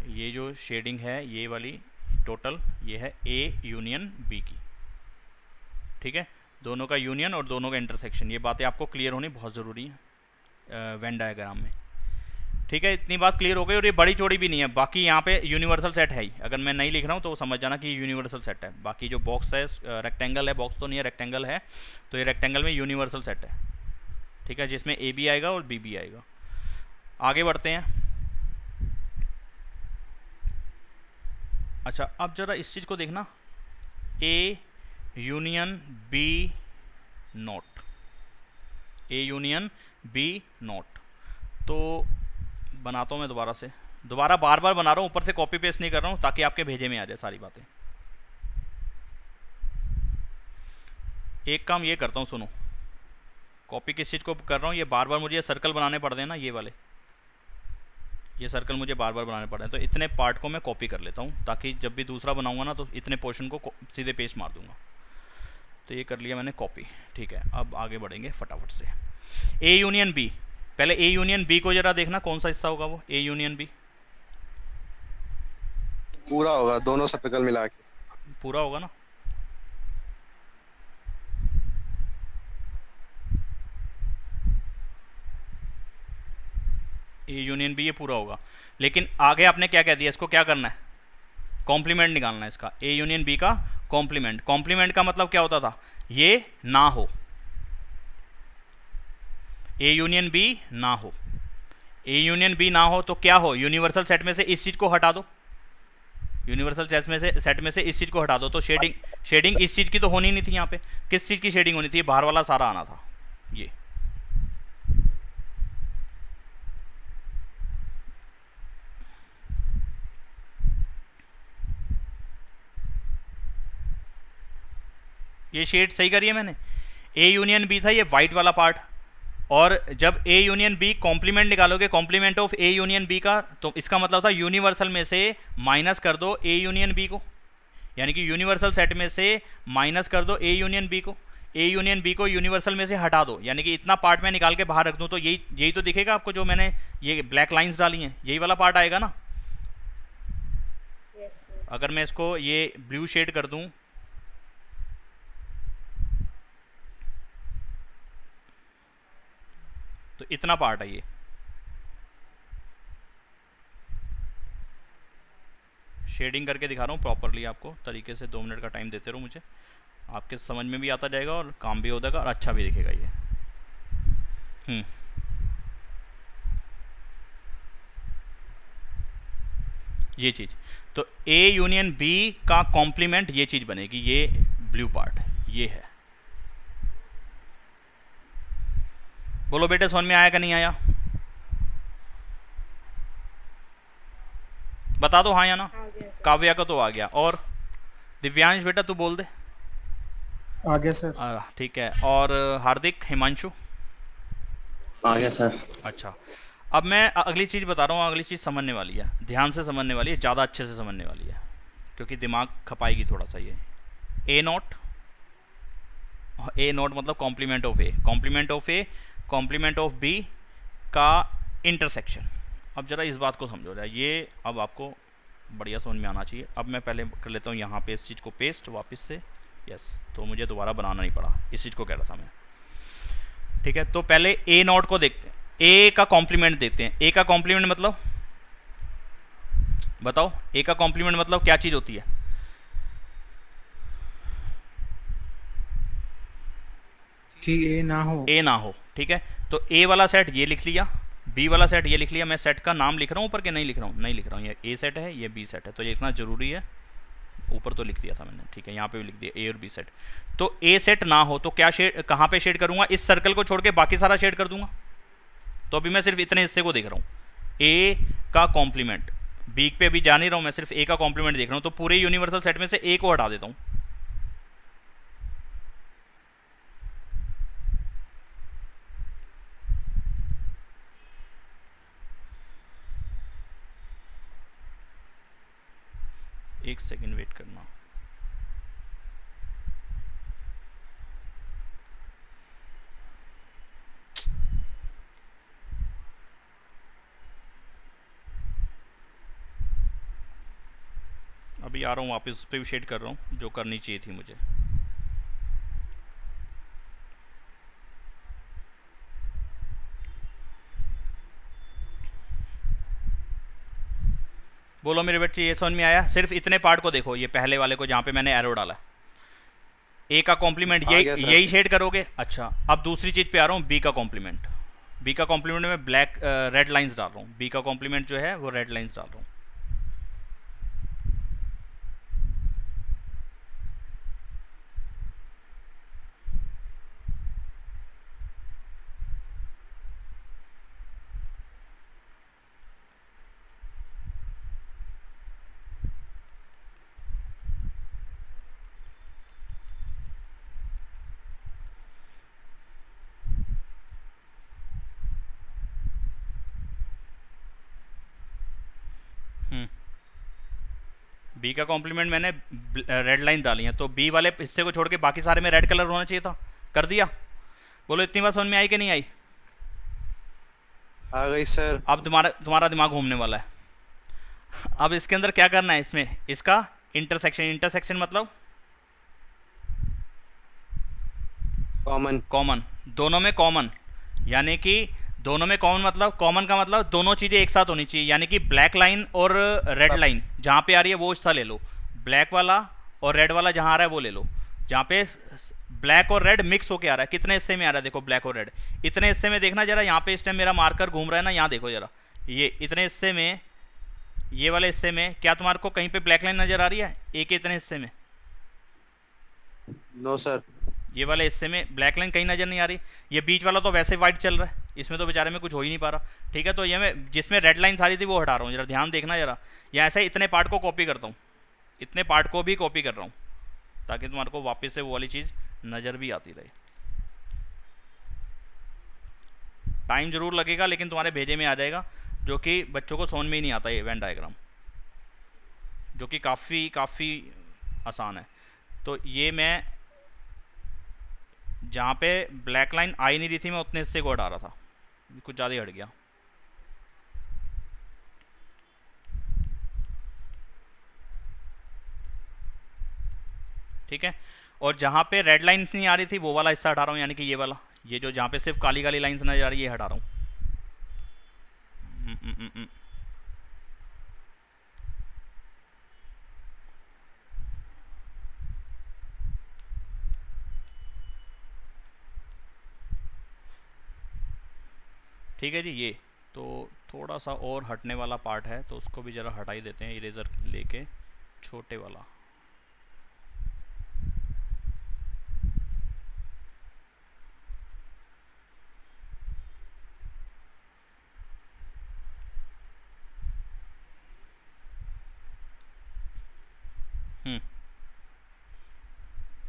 Speaker 1: ये जो शेडिंग है ये वाली टोटल, ये है ए यूनियन बी की, ठीक है। दोनों का यूनियन और दोनों का इंटरसेक्शन, ये बातें आपको क्लियर होनी बहुत ज़रूरी है वेन डायग्राम में, ठीक है। इतनी बात क्लियर हो गई, और ये बड़ी चौड़ी भी नहीं है। बाकी यहाँ पे यूनिवर्सल सेट है ही, अगर मैं नहीं लिख रहा हूँ तो समझ जाना कि यूनिवर्सल सेट है। बाकी जो बॉक्स है, रेक्टेंगल है, बॉक्स तो नहीं है, रेक्टेंगल है, तो ये रेक्टेंगल में यूनिवर्सल सेट है, ठीक है, जिसमें ए भी आएगा और बी भी आएगा। आगे बढ़ते हैं। अच्छा, अब जरा इस चीज को देखना, A union B not, A union B not. तो बनाता हूं मैं दोबारा से, दोबारा बार बार बना रहा हूं, ऊपर से कॉपी पेस्ट नहीं कर रहा हूं ताकि आपके भेजे में आ जाए सारी बातें। एक काम ये करता हूं, सुनो, कॉपी किस चीज को कर रहा हूं, ये बार बार मुझे ये सर्कल बनाने पड़ रहे हैं ना, ये वाले, ये सर्कल मुझे बार बार बनाने पड़ रहे हैं, तो इतने पार्ट को मैं कॉपी कर लेता हूं ताकि जब भी दूसरा बनाऊंगा ना तो इतने पोर्शन को सीधे पेस्ट मार दूंगा। तो ये कर लिया मैंने कॉपी, ठीक है। अब आगे बढ़ेंगे फटाफट से। ए यूनियन बी, पहले ए यूनियन बी को जरा देखना कौन सा हिस्सा होगा वो, ए यूनियन बी
Speaker 5: पूरा होगा, दोनों सर्कल मिला के
Speaker 1: पूरा होगा ना। ए यूनियन बी ये पूरा होगा, लेकिन आगे आपने क्या कह दिया, इसको क्या करना है, कॉम्प्लीमेंट निकालना है इसका, ए यूनियन बी का कॉम्प्लीमेंट। कॉम्प्लीमेंट का मतलब क्या होता था, ये ना हो, ए यूनियन बी ना हो, ए यूनियन बी ना हो तो क्या हो, यूनिवर्सल सेट में से इस चीज को हटा दो, यूनिवर्सल सेट में से इस चीज को हटा दो, तो शेडिंग इस चीज की तो होनी नहीं थी यहाँ पे, किस चीज की शेडिंग होनी थी, बाहर वाला सारा आना था ये। ये शेड सही करी है मैंने, ए यूनियन बी था ये वाइट वाला पार्ट, और जब ए यूनियन बी कॉम्प्लीमेंट निकालोगे, complement of A union B का, तो इसका मतलब था यूनिवर्सल में से माइनस कर दो ए यूनियन बी को, यानी कि यूनिवर्सल सेट में से माइनस कर दो ए यूनियन बी को, ए यूनियन बी को यूनिवर्सल में से हटा दो, यानी कि इतना पार्ट मैं निकाल के बाहर रख दूं तो यही तो दिखेगा आपको, जो मैंने ये ब्लैक लाइंस डाली हैं यही वाला पार्ट आएगा ना।
Speaker 3: Yes sir.
Speaker 1: अगर मैं इसको ये ब्लू शेड कर दूं, तो इतना पार्ट है ये, शेडिंग करके दिखा रहा हूँ प्रॉपरली आपको तरीके से, 2 मिनट का टाइम देते रहो मुझे, आपके समझ में भी आता जाएगा और काम भी हो जाएगा और अच्छा भी दिखेगा ये। ये चीज, तो ए यूनियन बी का कॉम्प्लीमेंट ये चीज बनेगी, ये ब्लू पार्ट ये है। बोलो बेटे समझ में आया कि नहीं आया, बता दो हाँ या ना।
Speaker 3: आ गया सर।
Speaker 1: काव्या का तो आ गया, और दिव्यांश बेटा तू बोल दे।
Speaker 4: आ गया सर।
Speaker 1: ठीक है, और हार्दिक, हिमांशु
Speaker 5: आ गया सर।
Speaker 1: अच्छा, अब मैं अगली चीज़ बता रहा हूँ, अगली चीज़ समझने वाली है, ध्यान से समझने वाली है, ज़्यादा अच्छे से समझने वाली है, क्योंकि दिमाग खपाएगी थोड़ा सा ये। ए नॉट, ए नॉट मतलब complement of A, complement of A, complement of B का इंटरसेक्शन। अब जरा इस बात को समझो जरा, ये अब आपको बढ़िया समझ में आना चाहिए। अब मैं पहले कर लेता हूँ यहाँ पे इस चीज़ को पेस्ट वापस से, यस, तो मुझे दोबारा बनाना नहीं पड़ा, इस चीज़ को कह रहा था मैं। ठीक है, तो पहले ए नॉट को देखते हैं, ए का कॉम्प्लीमेंट देखते हैं। ए का कॉम्प्लीमेंट मतलब बताओ, ए का कॉम्प्लीमेंट मतलब क्या चीज़ होती है?
Speaker 4: कि ए ना हो।
Speaker 1: ए ना हो, ठीक है। तो ए वाला सेट ये लिख लिया, बी वाला सेट ये लिख लिया। मैं सेट का नाम लिख रहा हूँ ऊपर के नहीं लिख रहा हूँ? नहीं लिख रहा हूँ। ये ए सेट है, ये बी सेट है, तो ये लिखना जरूरी है। ऊपर तो लिख दिया था मैंने, ठीक है, यहाँ पे भी लिख दिया ए और बी सेट। तो ए सेट ना हो तो क्या शेड, कहाँ पे शेड करूंगा? इस सर्कल को छोड़ के बाकी सारा शेड कर दूंगा। तो अभी मैं सिर्फ इतने हिस्से को देख रहा हूँ, ए का कॉम्प्लीमेंट। बी पे अभी जा नहीं रहा हूँ मैं, सिर्फ ए का कॉम्प्लीमेंट देख रहा हूँ। तो पूरे यूनिवर्सल सेट में से ए को हटा देता हूँ। एक सेकंड वेट करना। अभी आ रहा हूँ वापस, उस पर भी शेड कर रहा हूँ जो करनी चाहिए थी मुझे। बोलो मेरे बच्चे, ये समझ में आया? सिर्फ इतने पार्ट को देखो, ये पहले वाले को जहाँ पे मैंने एरो डाला, ए का कॉम्प्लीमेंट यही शेड करोगे। अच्छा, अब दूसरी चीज पे आ रहा हूँ, बी का कॉम्प्लीमेंट। बी का कॉम्प्लीमेंट में ब्लैक रेड लाइंस डाल रहा हूँ, बी का कॉम्प्लीमेंट जो है वो रेड लाइंस डाल रहा हूँ। बी का कॉम्प्लीमेंट मैंने रेड लाइन डाली है, तो बी वाले हिस्से को छोड़ के बाकी सारे में रेड कलर होना चाहिए था, कर दिया। बोलो इतनी बात समझ में आई कि नहीं आई?
Speaker 5: आ गई सर।
Speaker 1: अब तुम्हारा दिमाग घूमने वाला है। अब इसके अंदर क्या करना है, इसमें इसका इंटरसेक्शन, इंटरसेक्शन मतलब
Speaker 5: कॉमन।
Speaker 1: कॉमन, दोनों में कॉमन, यानी कि दोनों में कॉमन मतलब, कॉमन का मतलब दोनों चीज़ें एक साथ होनी चाहिए, यानी कि ब्लैक लाइन और रेड लाइन जहाँ पे आ रही है वो हिस्सा ले लो, ब्लैक वाला और रेड वाला जहाँ आ रहा है वो ले लो। जहाँ पे ब्लैक और रेड मिक्स होके आ रहा है, कितने हिस्से में आ रहा है देखो ब्लैक और रेड, इतने हिस्से में देखना जरा, यहाँ पे इस टाइम मेरा मार्कर घूम रहा है ना, यहाँ देखो जरा, ये इतने हिस्से में, ये वाले हिस्से में क्या तुम्हारे को कहीं पे ब्लैक लाइन नजर आ रही है? एक इतने हिस्से में?
Speaker 5: No sir.
Speaker 1: ये वाले हिस्से में ब्लैक लाइन कहीं नजर नहीं आ रही। ये बीच वाला तो वैसे वाइट चल रहा है, इसमें तो बेचारे में कुछ हो ही नहीं पा रहा। ठीक है, तो ये मैं जिसमें रेड लाइन सारी थी वो हटा रहा हूँ, जरा ध्यान देखना जरा। या ऐसे इतने पार्ट को कॉपी करता हूँ, इतने पार्ट को भी कॉपी कर रहा हूँ, ताकि तुम्हारे को वापस से वो वाली चीज़ नज़र भी आती रहे। टाइम जरूर लगेगा लेकिन तुम्हारे भेजे में आ जाएगा, जो कि बच्चों को समझ में ही नहीं आता ये वेन डायग्राम, जो कि काफ़ी आसान है। तो ये मैं जहाँ पे ब्लैक लाइन आई नहीं रही थी मैं उतने हिस्से को हटा रहा था, कुछ ज़्यादा ही हट गया। ठीक है, और जहाँ पे रेड लाइन्स नहीं आ रही थी वो वाला हिस्सा हटा रहा हूँ, यानी कि ये वाला, ये जो जहाँ पे सिर्फ काली काली लाइन्स नजर आ रही है ये हटा रहा हूँ। ठीक है जी, ये तो थोड़ा सा और हटने वाला पार्ट है तो उसको भी ज़रा हटा ही देते हैं इरेज़र लेके, छोटे वाला।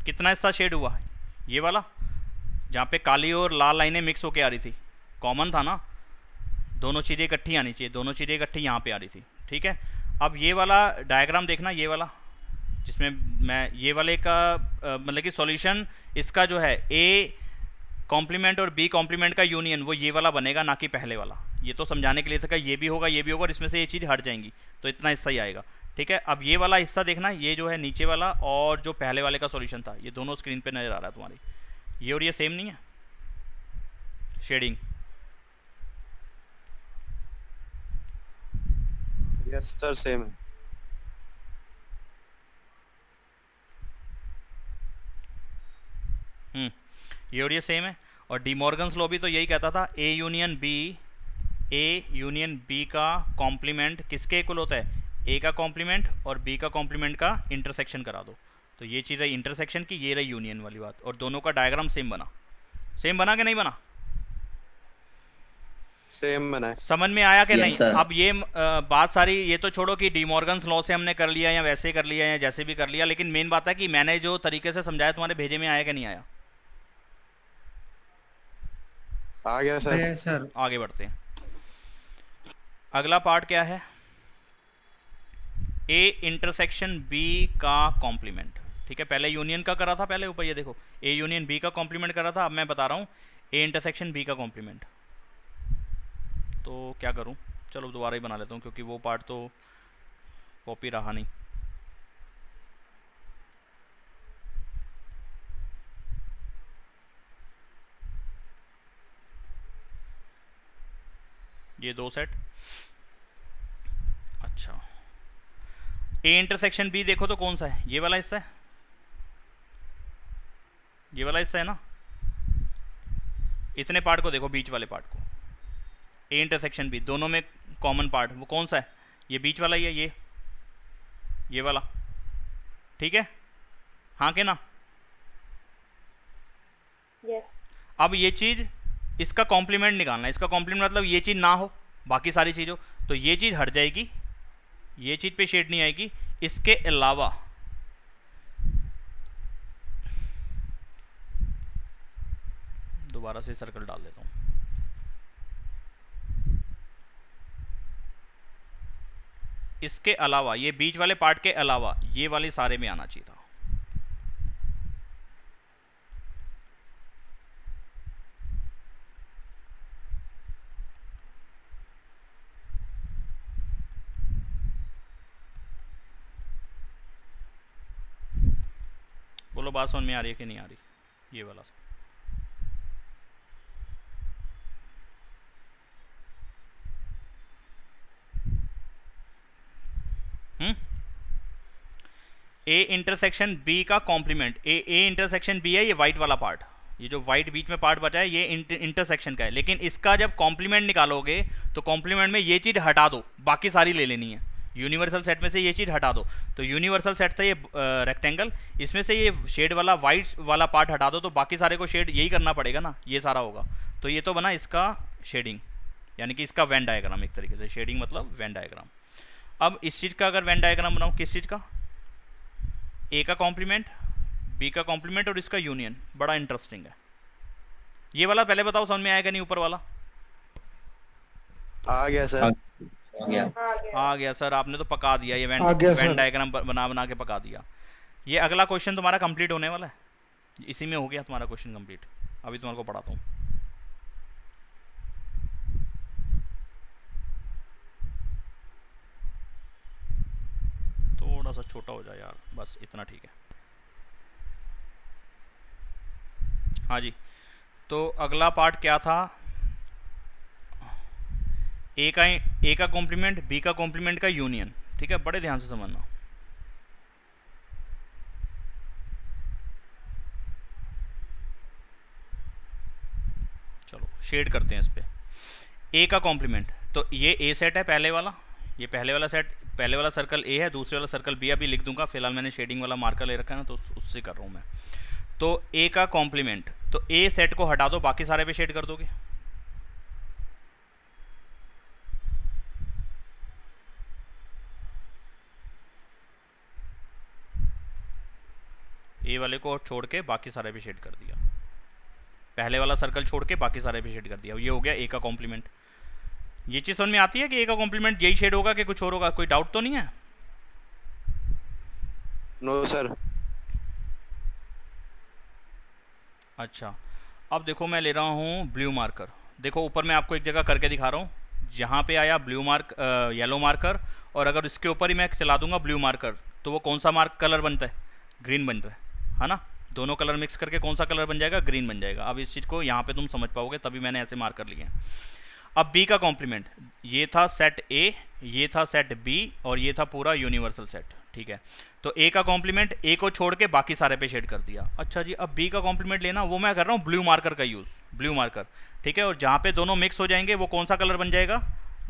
Speaker 1: कितना हिस्सा शेड हुआ? ये वाला जहाँ पे काली और लाल लाइनें मिक्स होके आ रही थी, कॉमन था ना, दोनों चीज़ें इकट्ठी आनी चाहिए, दोनों चीज़ें इकट्ठी यहाँ पे आ रही थी। ठीक है, अब ये वाला डायग्राम देखना, ये वाला जिसमें मैं ये वाले का मतलब कि सॉल्यूशन इसका जो है ए कॉम्प्लीमेंट और बी कॉम्प्लीमेंट का यूनियन वो ये वाला बनेगा, ना कि पहले वाला। ये तो समझाने के लिए था कि ये भी होगा ये भी होगा और इसमें से ये चीज़ हट जाएंगी, तो इतना हिस्सा ही आएगा। ठीक है, अब ये वाला हिस्सा देखना, ये जो है नीचे वाला और जो पहले वाले का सॉल्यूशन था, ये दोनों स्क्रीन पे नज़र आ रहा है तुम्हारी, ये और ये सेम नहीं है शेडिंग?
Speaker 5: यस सर, सेम है।
Speaker 1: ये और ये सेम है। और डी मॉर्गन्स लॉ भी तो यही कहता था, ए यूनियन बी का कॉम्प्लीमेंट किसके इक्वल होता है? ए का कॉम्प्लीमेंट और बी का कॉम्प्लीमेंट का इंटरसेक्शन करा दो। तो ये चीज़ रही इंटरसेक्शन की, ये रही यूनियन वाली बात, और दोनों का डायग्राम सेम बना। सेम बना कि नहीं बना?
Speaker 5: सेम बना है।
Speaker 1: समझ में आया कि
Speaker 2: Yes,
Speaker 1: नहीं?
Speaker 2: sir.
Speaker 1: अब ये बात सारी ये तो छोड़ो कि डी मॉर्गन्स लॉ से हमने कर लिया या वैसे कर लिया या जैसे भी कर लिया, लेकिन मेन बात है कि मैंने जो तरीके से समझाया तुम्हारे भेजे में आया कि नहीं आया?
Speaker 5: आ गया सर।
Speaker 4: सर
Speaker 1: आगे बढ़ते हैं। अगला पार्ट क्या है? ए इंटरसेक्शन बी का कॉम्प्लीमेंट। ठीक है, पहले यूनियन का करा था, पहले ऊपर ये देखो ए यूनियन बी का कॉम्प्लीमेंट करा था, अब मैं बता रहा हूँ ए इंटरसेक्शन बी का कॉम्प्लीमेंट। तो क्या करूँ, चलो दोबारा ही बना लेता हूँ क्योंकि वो पार्ट तो कॉपी रहा नहीं। ये दो सेट। अच्छा, ए इंटरसेक्शन बी देखो तो कौन सा है? ये वाला हिस्सा है, ये वाला हिस्सा है ना। इतने पार्ट को देखो, बीच वाले पार्ट को, ए इंटरसेक्शन बी, दोनों में कॉमन पार्ट वो कौन सा है? ये बीच वाला ही है, ये वाला, ठीक है, हाँ के ना?
Speaker 3: यस।
Speaker 1: अब ये चीज, इसका कॉम्प्लीमेंट निकालना है, इसका कॉम्प्लीमेंट मतलब ये चीज ना हो, बाकी सारी चीज हो, तो ये चीज हट जाएगी, ये चीज पे शेड नहीं आएगी। इसके अलावा दोबारा से सर्कल डाल देता हूं, इसके अलावा ये बीच वाले पार्ट के अलावा ये वाले सारे में आना चाहिए था। बोलो बात समझ में आ रही है कि नहीं आ रही? ये वाला ए इंटरसेक्शन बी का कॉम्प्लीमेंट, ए इंटरसेक्शन बी है ये वाइट वाला पार्ट, ये जो वाइट बीच में पार्ट बचा है ये इंटरसेक्शन का है, लेकिन इसका जब कॉम्प्लीमेंट निकालोगे तो कॉम्प्लीमेंट में ये चीज हटा दो, बाकी सारी ले लेनी है। यूनिवर्सल सेट में से ये चीज हटा दो, तो यूनिवर्सल सेट था ये रेक्टेंगल, इसमें से ये शेड वाला वाइट वाला पार्ट हटा दो, तो बाकी सारे को शेड यही करना पड़ेगा ना, ये सारा होगा। तो ये तो बना इसका शेडिंग, यानी कि इसका वेन डायग्राम, एक तरीके से शेडिंग मतलब वेन डायग्राम। अब इस चीज का अगर वेन डायग्राम बनाऊं, किस चीज का? ए का कॉम्प्लीमेंट, बी का कॉम्प्लीमेंट और इसका यूनियन, बड़ा इंटरेस्टिंग है। ये वाला पहले बताओ समझ में आएगा नहीं? ऊपर वाला
Speaker 5: आ गया सर।
Speaker 1: आ गया सर, आपने तो पका दिया, ये वेन डायग्राम बना बना के पका दिया। ये अगला क्वेश्चन तुम्हारा कंप्लीट होने वाला है, इसी में हो गया तुम्हारा क्वेश्चन कंप्लीट। अभी तुम्हारे को पढ़ाता हूँ। थोड़ा सा छोटा हो जाए यार, बस इतना ठीक है। हाँ जी, तो अगला पार्ट क्या था? ए का कॉम्प्लीमेंट, बी का कॉम्प्लीमेंट का यूनियन, ठीक है, बड़े ध्यान से समझना। चलो शेड करते हैं इस पे। ए का कॉम्प्लीमेंट, तो ये ए सेट है पहले वाला, ये पहले वाला सेट, पहले वाला सर्कल ए है, दूसरे वाला सर्कल बी। अभी लिख दूंगा, फिलहाल मैंने शेडिंग वाला मार्कर ले रखा है ना, तो उससे कर रहा हूँ मैं। तो ए का कॉम्प्लीमेंट, तो ए सेट को हटा दो, बाकी सारे पे शेड कर दोगे। ए वाले को छोड़ के बाकी सारे पे शेड कर दिया, पहले वाला सर्कल छोड़ के बाकी सारे पे शेड कर दिया। ये हो गया ए का कॉम्प्लीमेंट। ये चीज समझ में आती है कि ए का कॉम्प्लीमेंट यही शेड होगा कि कुछ और होगा? कोई डाउट तो नहीं है?
Speaker 5: No sir.
Speaker 1: अच्छा, अब देखो मैं ले रहा हूँ ब्लू मार्कर। देखो ऊपर मैं आपको एक जगह करके दिखा रहा हूँ, जहाँ पे आया ब्लू मार्क, येलो मार्कर, और अगर इसके ऊपर ही मैं चला दूंगा ब्लू मार्कर, तो वो कौन सा मार्क कलर बनता है? ग्रीन बनता है ना? दोनों कलर मिक्स करके कौन सा कलर बन जाएगा? ग्रीन बन जाएगा। अब इस चीज़ को यहाँ पे तुम समझ पाओगे, तभी मैंने ऐसे मार्क कर लिए हैं। अब बी का कॉम्प्लीमेंट, ये था सेट ए, ये था सेट बी, और ये था पूरा यूनिवर्सल सेट, ठीक है। तो ए का कॉम्प्लीमेंट, ए को छोड़ के बाकी सारे पे शेड कर दिया। अच्छा जी, अब बी का कॉम्प्लीमेंट लेना, वो मैं कर रहा हूँ ब्लू मार्कर का यूज़, ब्लू मार्कर, ठीक है। और जहाँ पे दोनों मिक्स हो जाएंगे वो कौन सा कलर बन जाएगा?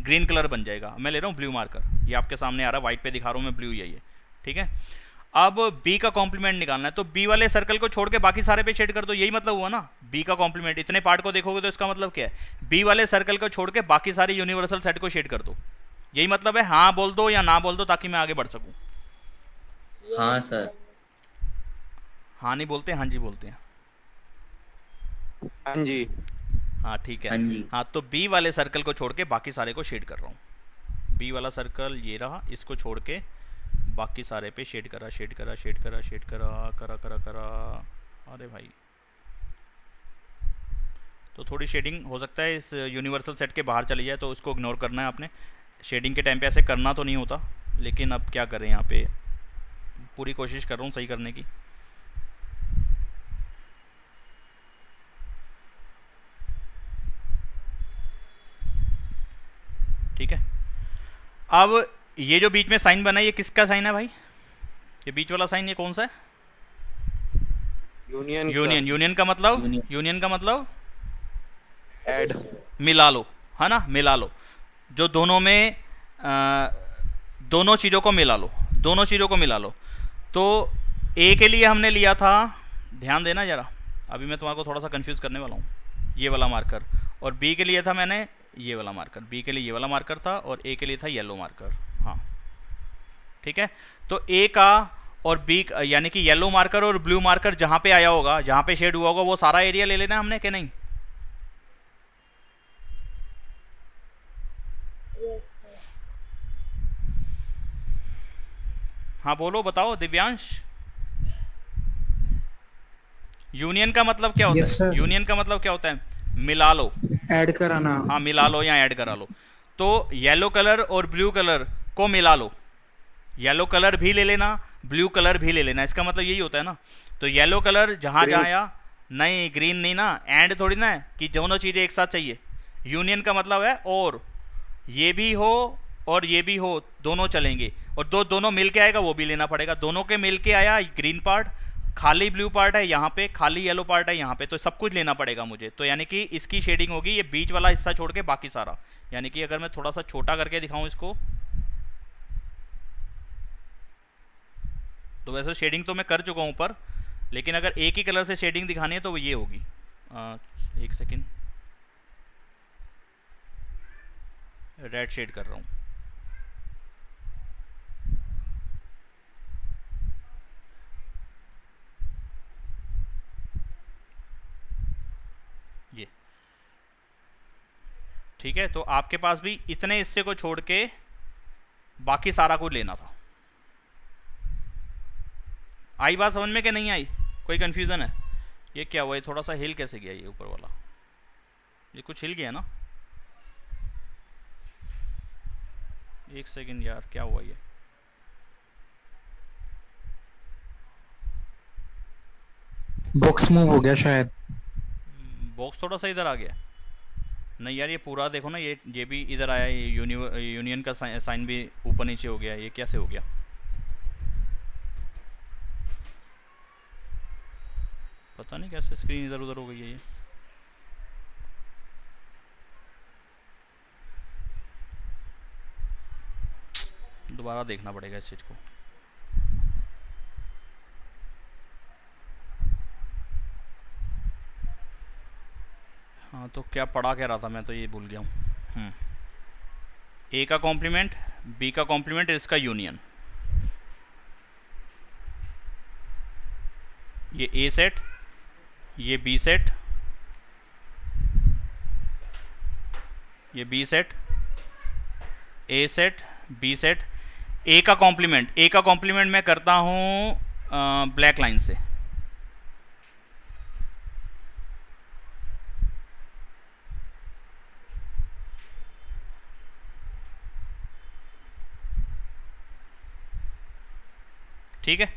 Speaker 1: ग्रीन कलर बन जाएगा। मैं ले रहा हूँ ब्लू मार्कर, ये आपके सामने आ रहा है, व्हाइट पे दिखा रहा हूँ मैं, ब्लू यही है, ठीक है। अब बी का कॉम्प्लीमेंट निकालना है, तो बी वाले सर्कल को छोड़ के बाकी सारे पे शेड कर दो, यही मतलब हुआ ना बी का कॉम्प्लीमेंट। इतने पार्ट को देखोगे तो इसका मतलब क्या है? बी वाले सर्कल को छोड़ के बाकी सारे यूनिवर्सल सेट को शेड कर दो, यही मतलब है। हाँ बोल दो या ना बोल दो, ताकि मैं आगे बढ़ सकूं।
Speaker 2: हाँ सर।
Speaker 1: हाँ नहीं बोलते, हाँ जी बोलते हैं।
Speaker 5: हाँ जी।
Speaker 1: हाँ ठीक है।
Speaker 2: हाँ जी।
Speaker 1: हाँ, तो बी वाले सर्कल को छोड़ के बाकी सारे को शेड कर रहा हूँ। बी वाला सर्कल ये रहा, इसको छोड़ के बाकी सारे पे शेड करा, शेड करा, शेड करा, शेड करा, करा करा करा। अरे भाई, तो थोड़ी शेडिंग हो सकता है इस यूनिवर्सल सेट के बाहर चली जाए, तो उसको इग्नोर करना है आपने। शेडिंग के टाइम पे ऐसे करना तो नहीं होता, लेकिन अब क्या करें, यहाँ पे पूरी कोशिश कर रहा हूँ सही करने की। ठीक है। अब ये जो बीच में साइन बना है, ये किसका साइन है भाई? ये बीच वाला साइन ये कौन सा है?
Speaker 5: यूनियन।
Speaker 1: यूनियन। यूनियन का मतलब?
Speaker 2: यूनियन।
Speaker 1: यूनियन का मतलब
Speaker 5: ऐड।
Speaker 1: मिला लो, है ना, मिला लो, जो दोनों में दोनों चीज़ों को मिला लो, दोनों चीज़ों को मिला लो। तो ए के लिए हमने लिया था, ध्यान देना ज़रा, अभी मैं तुम्हारे को थोड़ा सा कंफ्यूज करने वाला हूँ, ये वाला मार्कर, और बी के लिए था मैंने ये वाला मार्कर, बी के लिए ये वाला मार्कर था, और ए के लिए था येलो मार्कर। हाँ ठीक है, तो ए का और बी यानी कि येलो मार्कर और ब्लू मार्कर जहाँ पे आया होगा, जहाँ पे शेड हुआ होगा, वो सारा एरिया ले लेना हमने कि नहीं?
Speaker 3: Yes sir.
Speaker 1: हाँ बोलो, बताओ दिव्यांश। यूनियन का मतलब क्या होता
Speaker 4: Yes,
Speaker 1: है?
Speaker 4: sir.
Speaker 1: यूनियन का मतलब क्या होता है? मिला लो।
Speaker 4: ऐड कराना।
Speaker 1: हाँ, मिला लो या ऐड करा लो। तो येलो कलर और ब्लू कलर को मिला लो, येलो कलर भी ले लेना, ब्लू कलर भी ले लेना, इसका मतलब यही होता है ना। तो येलो कलर जहाँ
Speaker 5: Green.
Speaker 1: आया, नहीं ग्रीन नहीं ना, एंड थोड़ी ना है कि दोनों चीज़ें एक साथ चाहिए। यूनियन का मतलब है और ये भी हो और ये भी हो, दोनों चलेंगे, और दोनों मिल के आएगा वो भी लेना पड़ेगा। दोनों के मिल के आया ग्रीन पार्ट, खाली ब्लू पार्ट है यहाँ पे, खाली येलो पार्ट है यहाँ पे, तो सब कुछ लेना पड़ेगा मुझे। तो यानी कि इसकी शेडिंग होगी ये बीच वाला हिस्सा छोड़ के बाकी सारा। यानी कि अगर मैं थोड़ा सा छोटा करके दिखाऊं इसको, तो वैसे शेडिंग तो मैं कर चुका हूँ ऊपर, लेकिन अगर एक ही कलर से शेडिंग दिखानी है तो वो ये होगी। एक सेकेंड, रेड शेड कर रहा हूँ। ये ठीक है, तो आपके पास भी इतने हिस्से को छोड़ के बाकी सारा कुछ लेना था। आई बात समझ में कि नहीं आई? कोई कंफ्यूजन है? ये क्या हुआ, ये थोड़ा सा हिल कैसे गया ये ऊपर वाला? ये कुछ हिल गया ना? एक सेकंड यार, क्या हुआ ये?
Speaker 4: बॉक्स मूव हो गया शायद।
Speaker 1: बॉक्स थोड़ा सा इधर आ गया। नहीं यार, ये पूरा देखो ना, ये भी इधर आया, ये यूनियन का साइन भी ऊपर नीचे हो गया, ये कैसे हो गया? पता नहीं कैसे स्क्रीन इधर उधर हो गई है ये। दोबारा देखना पड़ेगा इस चीज को। हाँ, तो क्या पढ़ा क्या रहा था मैं, तो ये भूल गया हूँ। ए का कॉम्प्लीमेंट, बी का कॉम्प्लीमेंट, इसका यूनियन। ये ए सेट, ये बी सेट, ये बी सेट, ए सेट, बी सेट। ए का कॉम्प्लीमेंट, ए का कॉम्प्लीमेंट मैं करता हूँ ब्लैक लाइन से। ठीक है,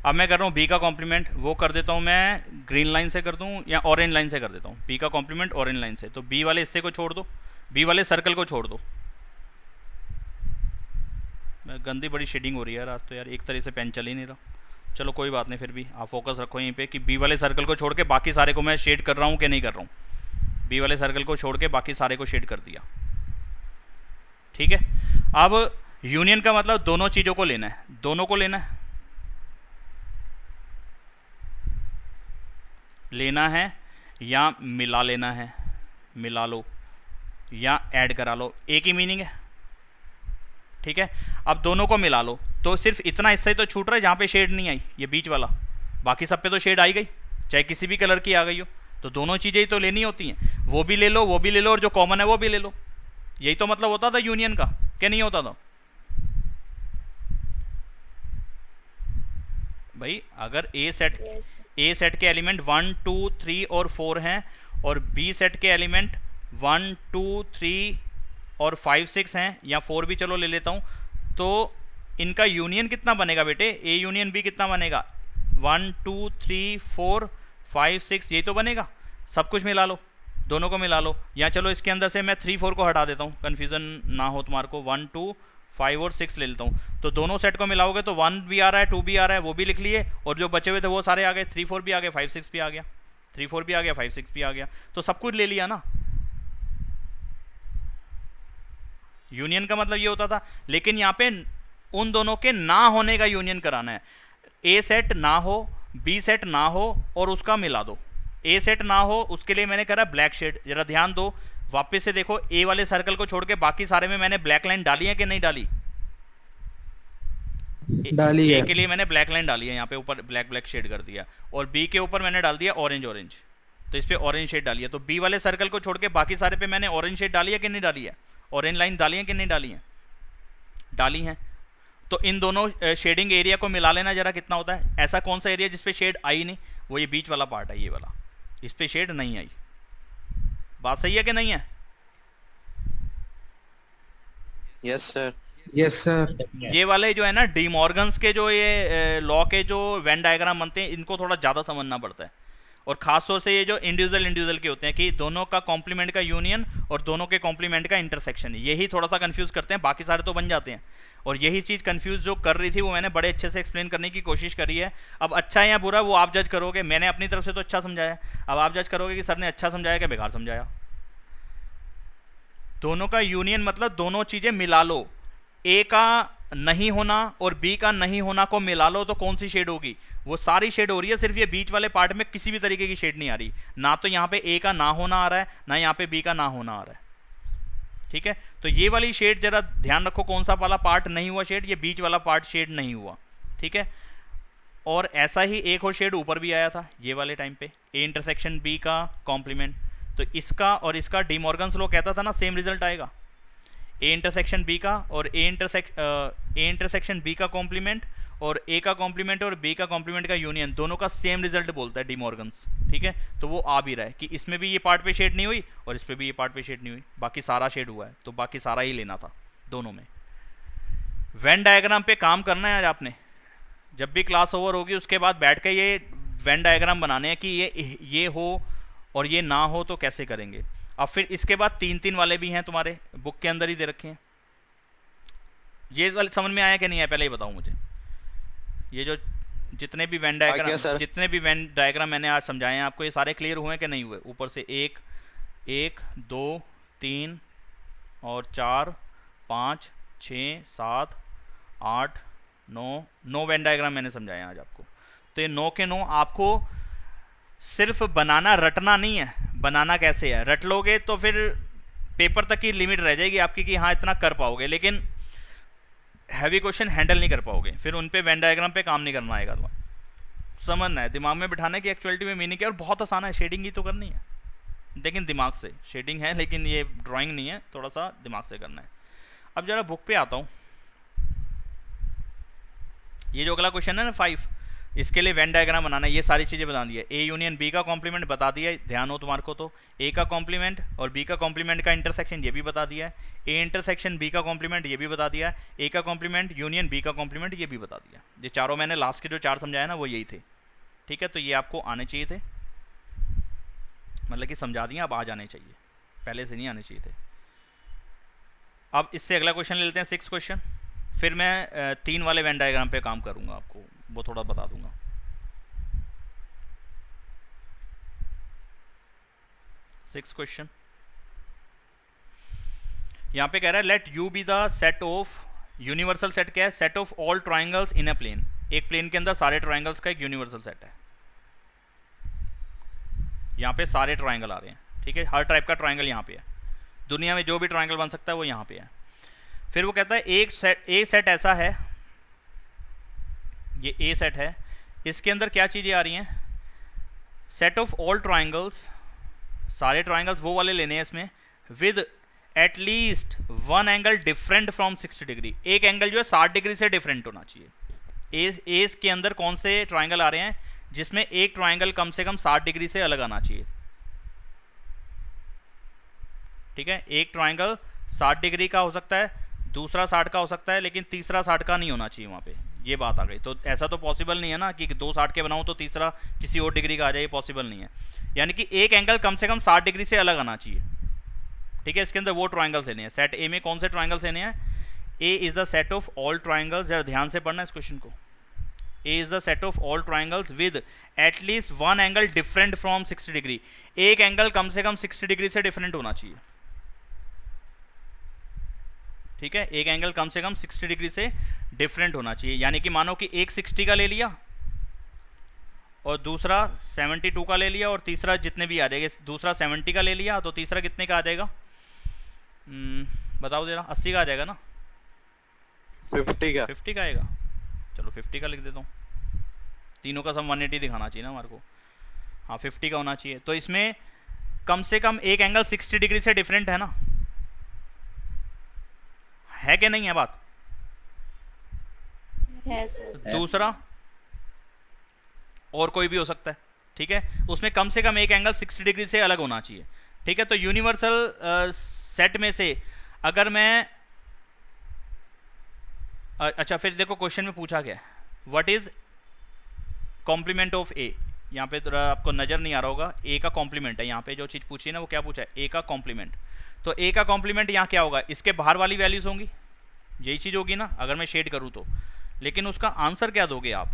Speaker 1: अब मैं कर रहा हूँ बी का कॉम्प्लीमेंट, वो कर देता हूँ मैं ग्रीन लाइन से कर दूँ या ऑरेंज लाइन से कर देता हूँ। बी का कॉम्प्लीमेंट ऑरेंज लाइन से, तो बी वाले हिस्से को छोड़ दो, बी वाले सर्कल को छोड़ दो। मैं गंदी बड़ी शेडिंग हो रही है यार आज तो यार, एक तरह से पेन चल ही नहीं रहा। चलो कोई बात नहीं, फिर भी आप फोकस रखो यहीं पे कि बी वाले सर्कल को छोड़ के बाकी सारे को मैं शेड कर रहा हूँ कि नहीं कर रहा हूँ। बी वाले सर्कल को छोड़ के बाकी सारे को शेड कर दिया। ठीक है, अब यूनियन का मतलब दोनों चीज़ों को लेना है, दोनों को लेना है, लेना है या मिला लेना है, मिला लो या ऐड करा लो, एक ही मीनिंग है। ठीक है, अब दोनों को मिला लो, तो सिर्फ इतना हिस्सा ही तो छूट रहा है जहाँ पे शेड नहीं आई, ये बीच वाला। बाकी सब पे तो शेड आई गई, चाहे किसी भी कलर की आ गई हो। तो दोनों चीज़ें ही तो लेनी होती हैं, वो भी ले लो, वो भी ले लो, और जो कॉमन है वो भी ले लो। यही तो मतलब होता था यूनियन का, क्या नहीं होता था भाई? अगर ए सेट के एलिमेंट 1 2 3 और 4 हैं, और बी सेट के एलिमेंट 1 2 3 और 5 6 हैं, या 4 भी चलो ले लेता हूँ, तो इनका यूनियन कितना बनेगा बेटे? ए यूनियन बी कितना बनेगा? 1 2 3 4 5 6, यही तो बनेगा। सब कुछ मिला लो, दोनों को मिला लो। या चलो इसके अंदर से मैं 3 4 को हटा देता हूँ, कन्फ्यूज़न ना हो तुम्हारे को। 1 2 5 और 6 ले लेता हूँ, तो दोनों सेट को मिलाओगे तो 1 भी आ रहा है, 2 भी आ रहा है, वो भी लिख लिए, और जो बचे हुए थे वो सारे आ गए। 3 4 भी आ गए, 5 6 भी आ गया, 3 4 भी आ गया, 5 6 भी आ गया, तो सब कुछ ले लिया ना। यूनियन का मतलब ये होता था, लेकिन यहाँ पे उन दोनों के ना होने का यूनियन कराना है। ए सेट ना हो, बी सेट ना हो और उसका मिला दो। ए सेट ना हो उसके लिए मैंने करा ब्लैक शेड। जरा ध्यान दो, वापस से देखो, ए वाले सर्कल को छोड़ के बाकी सारे में मैंने ब्लैक लाइन डाली है कि नहीं डाली?
Speaker 4: डाली
Speaker 1: ए
Speaker 4: है।
Speaker 1: के लिए मैंने ब्लैक लाइन डाली है, यहाँ पे ऊपर ब्लैक ब्लैक शेड कर दिया, और बी के ऊपर मैंने डाल दिया ऑरेंज ऑरेंज, तो इस पे ऑरेंज शेड डाली है। तो बी वाले सर्कल को छोड़ के बाकी सारे पे मैंने ऑरेंज शेड डाली है कि नहीं डाली है? ऑरेंज लाइन डाली है कि नहीं डाली है? डाली है। तो इन दोनों शेडिंग एरिया को मिला लेना जरा, कितना होता है। ऐसा कौन सा एरिया जिसपे शेड आई नहीं? वो ये बीच वाला पार्ट है, ये वाला, इस पे शेड नहीं आई। बात सही है कि नहीं है?
Speaker 5: Yes sir.
Speaker 4: Yes sir.
Speaker 1: ये वाले जो है ना डी मॉर्गन्स के जो ये लॉ के जो वेन डायग्राम बनते हैं, इनको थोड़ा ज़्यादा समझना पड़ता है, और खास तौर से ये जो इंडिविजुअल के होते हैं कि दोनों का कॉम्प्लीमेंट का यूनियन और दोनों के कॉम्प्लीमेंट का इंटरसेक्शन, यही थोड़ा सा कंफ्यूज करते हैं, बाकी सारे तो बन जाते हैं। और यही चीज़ कंफ्यूज जो कर रही थी वो मैंने बड़े अच्छे से एक्सप्लेन करने की कोशिश करी है। अब अच्छा है या बुरा वो आप जज करोगे, मैंने अपनी तरफ से तो अच्छा समझाया, अब आप जज करोगे कि सर ने अच्छा समझाया कि बेकार समझाया। दोनों का यूनियन मतलब दोनों चीज़ें मिला लो, ए का नहीं होना और बी का नहीं होना को मिला लो तो कौन सी शेड होगी? वो सारी शेड हो रही है, सिर्फ ये बीच वाले पार्ट में किसी भी तरीके की शेड नहीं आ रही। ना तो यहाँ पे ए का ना होना आ रहा है, ना यहाँ पे बी का ना होना आ रहा है। ठीक है, तो ये वाली शेड जरा ध्यान रखो, कौन सा वाला पार्ट नहीं हुआ शेड? ये बीच वाला पार्ट शेड नहीं हुआ। ठीक है, और ऐसा ही एक और शेड ऊपर भी आया था ये वाले टाइम पे, ए इंटरसेक्शन बी का कॉम्प्लीमेंट। तो इसका और इसका डी मॉर्गन्स लॉ कहता था ना सेम रिजल्ट आएगा, ए इंटरसेक्शन बी का और ए इंटरसेक्शन बी का कॉम्प्लीमेंट और ए का कॉम्प्लीमेंट और बी का कॉम्प्लीमेंट का यूनियन, दोनों का सेम रिजल्ट बोलता है डी मॉर्गन्स। ठीक है, तो वो आ भी रहा है कि इसमें भी ये पार्ट पे शेड नहीं हुई और इस पे भी ये पार्ट पे शेड नहीं हुई, बाकी सारा शेड हुआ है, तो बाकी सारा ही लेना था दोनों में। वेन डायग्राम पे काम करना है आज आपने, जब भी क्लास ओवर होगी उसके बाद बैठ के ये वेन डायग्राम बनाने हैं कि ये हो और ये ना हो तो कैसे करेंगे। अब फिर इसके बाद 3-3 वाले भी हैं तुम्हारे बुक के अंदर ही दे रखे हैं। ये वाले समझ में आया कि नहीं है पहले ही बताओ मुझे। ये जो जितने भी वेन डायग्राम मैंने आज समझाए हैं आपको, ये सारे क्लियर हुए कि नहीं हुए? ऊपर से 1 2 3 और 4 5 6 7 8 9 वेन डायग्राम मैंने समझाए हैं आज आपको। तो ये 9 के 9 आपको सिर्फ बनाना, रटना नहीं है। बनाना कैसे है? रट लोगे तो फिर पेपर तक की लिमिट रह जाएगी आपकी कि हाँ इतना कर पाओगे, लेकिन हैवी क्वेश्चन हैंडल नहीं कर पाओगे, फिर उन पे वेन डायग्राम पे काम नहीं करना आएगा। समझना है, दिमाग में बिठाने की एक्चुअलिटी में मीनिंग है, और बहुत आसान है, शेडिंग ही तो करनी है, लेकिन दिमाग से। शेडिंग है लेकिन ये ड्राइंग नहीं है, थोड़ा सा दिमाग से करना है। अब जरा बुक पे आता हूँ। ये जो अगला क्वेश्चन है ना 5, इसके लिए वेन डायग्राम बनाना है, ये सारी चीज़ें बता दी है। ए यूनियन बी का कॉम्प्लीमेंट बता दिया है, ध्यान हो तुम्हारे को, तो ए का कॉम्प्लीमेंट और बी का कॉम्प्लीमेंट का इंटरसेक्शन ये भी बता दिया है, ए इंटरसेक्शन बी का कॉम्प्लीमेंट ये भी बता दिया है, ए का कॉम्प्लीमेंट यूनियन बी का कॉम्प्लीमेंट ये भी बता दिया। ये चारों मैंने लास्ट के जो 4 समझाया ना वो यही थे। ठीक है, तो ये आपको आने चाहिए थे, मतलब कि समझा दिए, अब आ जाने चाहिए, पहले से नहीं आने चाहिए थे। अब इससे अगला क्वेश्चन ले लेते हैं 6 क्वेश्चन, फिर मैं 3 वाले वेन डायग्राम पे काम करूंगा, आपको वो थोड़ा बता दूंगा। 6 क्वेश्चन यहां पे कह रहा है let U be the set of, universal set क्या है? Set of all triangles in a plane. एक प्लेन के अंदर सारे ट्राइंगल्स का एक यूनिवर्सल सेट है। यहां पे सारे ट्राइंगल आ रहे हैं, ठीक है, हर टाइप का ट्राइंगल यहां पे है, दुनिया में जो भी ट्राइंगल बन सकता है वो यहां पे है। फिर वो कहता है एक सेट ऐसा है, ये ए सेट है, इसके अंदर क्या चीजें आ रही हैं? सेट ऑफ ऑल ट्राइंगल्स, सारे ट्राइंगल्स वो वाले लेने हैं इसमें, with at least 1 angle different from 60 degree. एक एंगल जो है 60 डिग्री से डिफरेंट होना चाहिए। ए के अंदर कौन से ट्राइंगल आ रहे हैं जिसमें एक ट्राइंगल कम से कम 60 डिग्री से अलग आना चाहिए। ठीक है, एक ट्राइंगल 60 डिग्री का हो सकता है, दूसरा 60 का हो सकता है, लेकिन तीसरा 60 का नहीं होना चाहिए वहां पे। ये बात आ गई। तो ऐसा तो पॉसिबल नहीं है ना कि 2 60 के बनाऊं तो तीसरा किसी और डिग्री का आ जाए, पॉसिबल नहीं है। यानी कि एक एंगल कम से कम 60 डिग्री से अलग आना चाहिए। ठीक है, इसके अंदर वो ट्राइंगल्स लेने हैं। सेट ए में कौन से ट्राइंगल्स लेने हैं? A is the set of all triangles, जरा ध्यान से पढ़ना इस क्वेश्चन को। A is the set of all triangles with at least 1 angle different from 60 degree. एक एंगल कम से कम 60 डिग्री से डिफरेंट होना चाहिए। ठीक है, एक एंगल कम से कम 60 डिग्री से डिफरेंट होना चाहिए। यानी कि मानो कि एक 60 का ले लिया और दूसरा 72 का ले लिया और तीसरा जितने भी आ जाएगा, दूसरा 70 का ले लिया तो तीसरा कितने का आ जाएगा? बताओ जरा, 80 का आ जाएगा ना?
Speaker 5: 50 का
Speaker 1: 50 का आएगा, चलो 50 का लिख देता हूँ। तीनों का सम 180 दिखाना चाहिए ना हमारे को। हाँ 50 का होना चाहिए। तो इसमें कम से कम एक एंगल 60 डिग्री से डिफरेंट है ना, है कि नहीं है बात?
Speaker 3: है सर।
Speaker 1: दूसरा और कोई भी हो सकता है, ठीक है, उसमें कम से कम एक एंगल 60 डिग्री से अलग होना चाहिए, ठीक है। तो यूनिवर्सल सेट में से अगर मैं अच्छा फिर देखो क्वेश्चन में पूछा गया व्हाट इज कॉम्प्लीमेंट ऑफ ए। यहाँ पे थोड़ा आपको नजर नहीं आ रहा होगा, ए का कॉम्प्लीमेंट है यहाँ पे, जो चीज पूछी है ना वो क्या पूछा है? ए का कॉम्प्लीमेंट। तो ए का कॉम्प्लीमेंट यहाँ क्या होगा? इसके बाहर वाली वैल्यूज होंगी, यही चीज होगी ना अगर मैं शेड करूँ तो, लेकिन उसका आंसर क्या दोगे आप?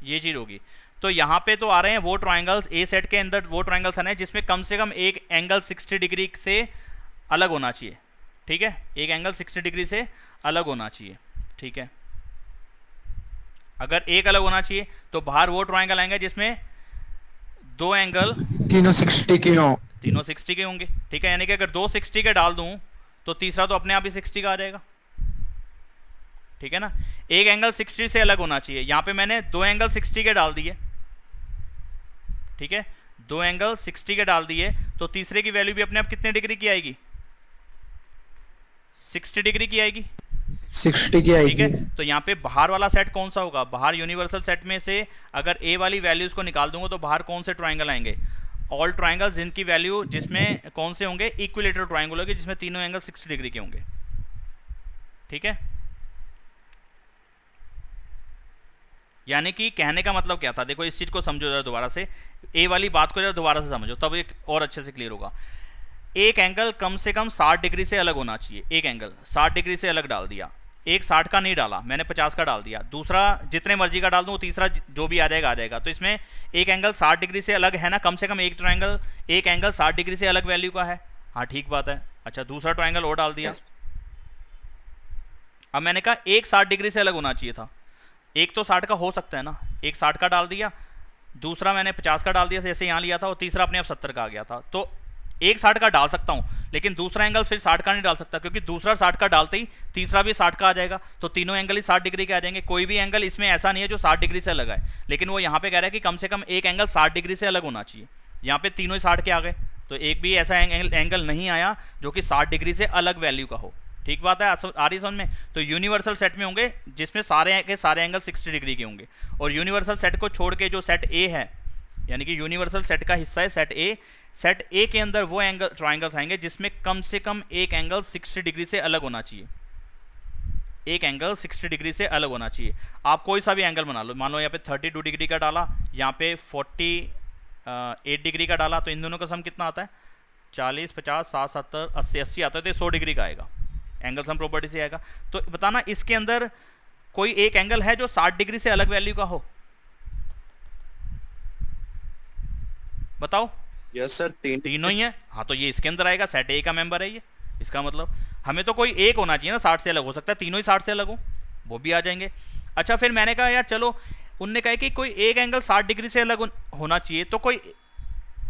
Speaker 1: ये चीज होगी। तो यहाँ पे तो आ रहे हैं वो ट्राइंगल्स, ए सेट के अंदर वो ट्राइंगल्स आने हैं जिसमें कम से कम एक एंगल 60 डिग्री से अलग होना चाहिए, ठीक है, एक एंगल 60 डिग्री से अलग होना चाहिए, ठीक है। अगर एक अलग होना चाहिए तो बाहर वो ट्राइंगल आएंगे जिसमें दो एंगल
Speaker 4: तीनों 60 के हो।
Speaker 1: तीनों 60 के होंगे, ठीक है। यानी कि अगर दो 60 के डाल दूं तो तीसरा तो अपने आप ही 60 का आ जाएगा, ठीक है ना। एक एंगल 60 से अलग होना चाहिए, यहां पे मैंने दो एंगल 60 के डाल दिए, ठीक है, दो एंगल 60 के डाल दिए, तो तीसरे की वैल्यू भी अपने आप कितने डिग्री की आएगी? 60 डिग्री की आएगी,
Speaker 4: 60 की
Speaker 1: ठीक
Speaker 4: आएगी।
Speaker 1: है। तो यहाँ पे बाहर वाला सेट कौन सा होगा? बाहर यूनिवर्सल सेट में से अगर ए वाली वैल्यूज को निकाल दूंगा तो बाहर कौन से ट्राइंगल आएंगे? ऑल ट्राइंगल जिनकी वैल्यू, जिसमें कौन से होंगे? इक्विलेटरल ट्राइंगल होंगे जिसमें तीनों एंगल 60 डिग्री के होंगे, ठीक है। यानी कि कहने का मतलब क्या था, देखो इस चीज को समझो जरा दोबारा से, ए वाली बात को जरा दोबारा से समझो तब एक और अच्छे से क्लियर होगा। एक एंगल कम से कम 60 डिग्री से अलग होना चाहिए, एक एंगल 60 डिग्री से अलग डाल दिया, एक 60 का नहीं डाला मैंने, 50 का डाल दिया, दूसरा जितने मर्जी का डाल दूं, तीसरा जो भी आ जाएगा आ जाएगा। तो इसमें एक एंगल 60 डिग्री से अलग है ना, कम से कम एक ट्राइंगल, एक एंगल 60 डिग्री से अलग वैल्यू का है, हाँ ठीक बात है। अच्छा दूसरा ट्राइंगल और डाल दिया, अब मैंने कहा एक 60 डिग्री से अलग होना चाहिए था, एक तो 60 का हो सकता है ना, एक 60 का डाल दिया, दूसरा मैंने 50 का डाल दिया जैसे यहाँ लिया था, और तीसरा अपने आप 70 का आ गया था। तो एक 60 का डाल सकता हूँ लेकिन दूसरा एंगल फिर 60 का नहीं डाल सकता, क्योंकि दूसरा 60 का डालते ही तीसरा भी 60 का आ जाएगा, तो तीनों एंगल ही 60 डिग्री के आ जाएंगे। कोई भी एंगल इसमें ऐसा नहीं है जो 60 डिग्री से अलग है, लेकिन वो यहाँ पे कह रहा है कि कम से कम एक एंगल 60 डिग्री से अलग होना चाहिए। यहाँ पे तीनों ही 60 के आ गए, तो एक भी ऐसा एंगल नहीं आया जो कि 60 डिग्री से अलग वैल्यू का हो, ठीक बात है, आ रही समझ में। तो यूनिवर्सल सेट में होंगे जिसमें सारे के सारे एंगल 60 डिग्री के होंगे, और यूनिवर्सल सेट को छोड़ के जो सेट ए है, यानी कि यूनिवर्सल सेट का हिस्सा है सेट ए, सेट ए के अंदर वो एंगल ट्राइंगल्स आएंगे जिसमें कम से कम एक एंगल 60 डिग्री से अलग होना चाहिए, एक एंगल 60 डिग्री से अलग होना चाहिए। आप कोई सा भी एंगल बना लो, मान लो यहाँ पे 32 डिग्री का डाला, यहाँ पे 48 डिग्री का डाला, तो इन दोनों का सम कितना आता है? 40, 50, 60, 70, 80, 80 आता है, तो 100 डिग्री का आएगा, एंगल सम प्रॉपर्टी से आएगा। तो बताना इसके अंदर कोई एक एंगल है जो 60 डिग्री से अलग वैल्यू का हो, बताओ।
Speaker 5: यस सर,
Speaker 1: तीनों ही है, हाँ तो ये इसके अंदर आएगा, सेट ए का मेंबर है ये। इसका मतलब हमें तो कोई एक होना चाहिए ना 60 से अलग, हो सकता है तीनों ही 60 से अलग हो, वो भी आ जाएंगे। अच्छा फिर मैंने कहा यार चलो, उनने कहा कि कोई एक एंगल 60 डिग्री से अलग होना चाहिए, तो कोई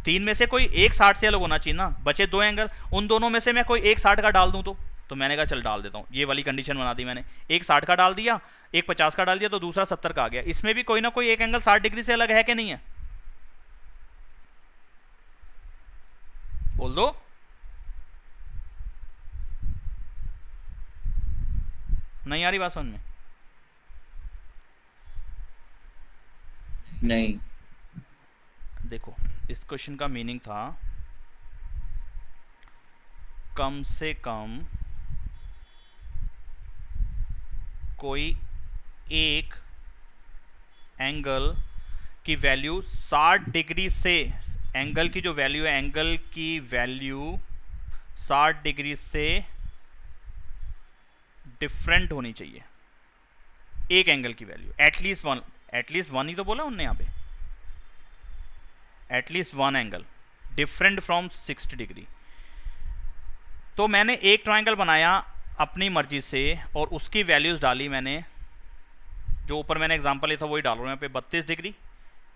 Speaker 1: तीन में से कोई एक 60 से अलग होना चाहिए ना, बचे दो एंगल, उन दोनों में से मैं कोई एक 60 का डाल दूं तो मैंने कहा चल डाल देता हूँ, ये वाली कंडीशन बना दी मैंने, एक 60 का डाल दिया, एक 50 का डाल दिया, तो दूसरा 70 का आ गया। इसमें भी कोई ना कोई एक एंगल 60 डिग्री से अलग है कि नहीं है? बोल दो। नहीं आ रही बात समझ में?
Speaker 2: नहीं।
Speaker 1: देखो इस क्वेश्चन का मीनिंग था कम से कम कोई एक एंगल की वैल्यू 60 डिग्री से, एंगल की जो वैल्यू है, एंगल की वैल्यू 60 डिग्री से डिफरेंट होनी चाहिए, एक एंगल की वैल्यू एटलीस्ट वन ही तो बोला उनने यहाँ पे, at least one angle different from 60 degree. तो मैंने एक ट्राइंगल बनाया अपनी मर्जी से और उसकी वैल्यूज़ डाली मैंने, जो ऊपर मैंने एग्जांपल लिया था वही डाल रहा हूँ यहाँ पे। 32 डिग्री,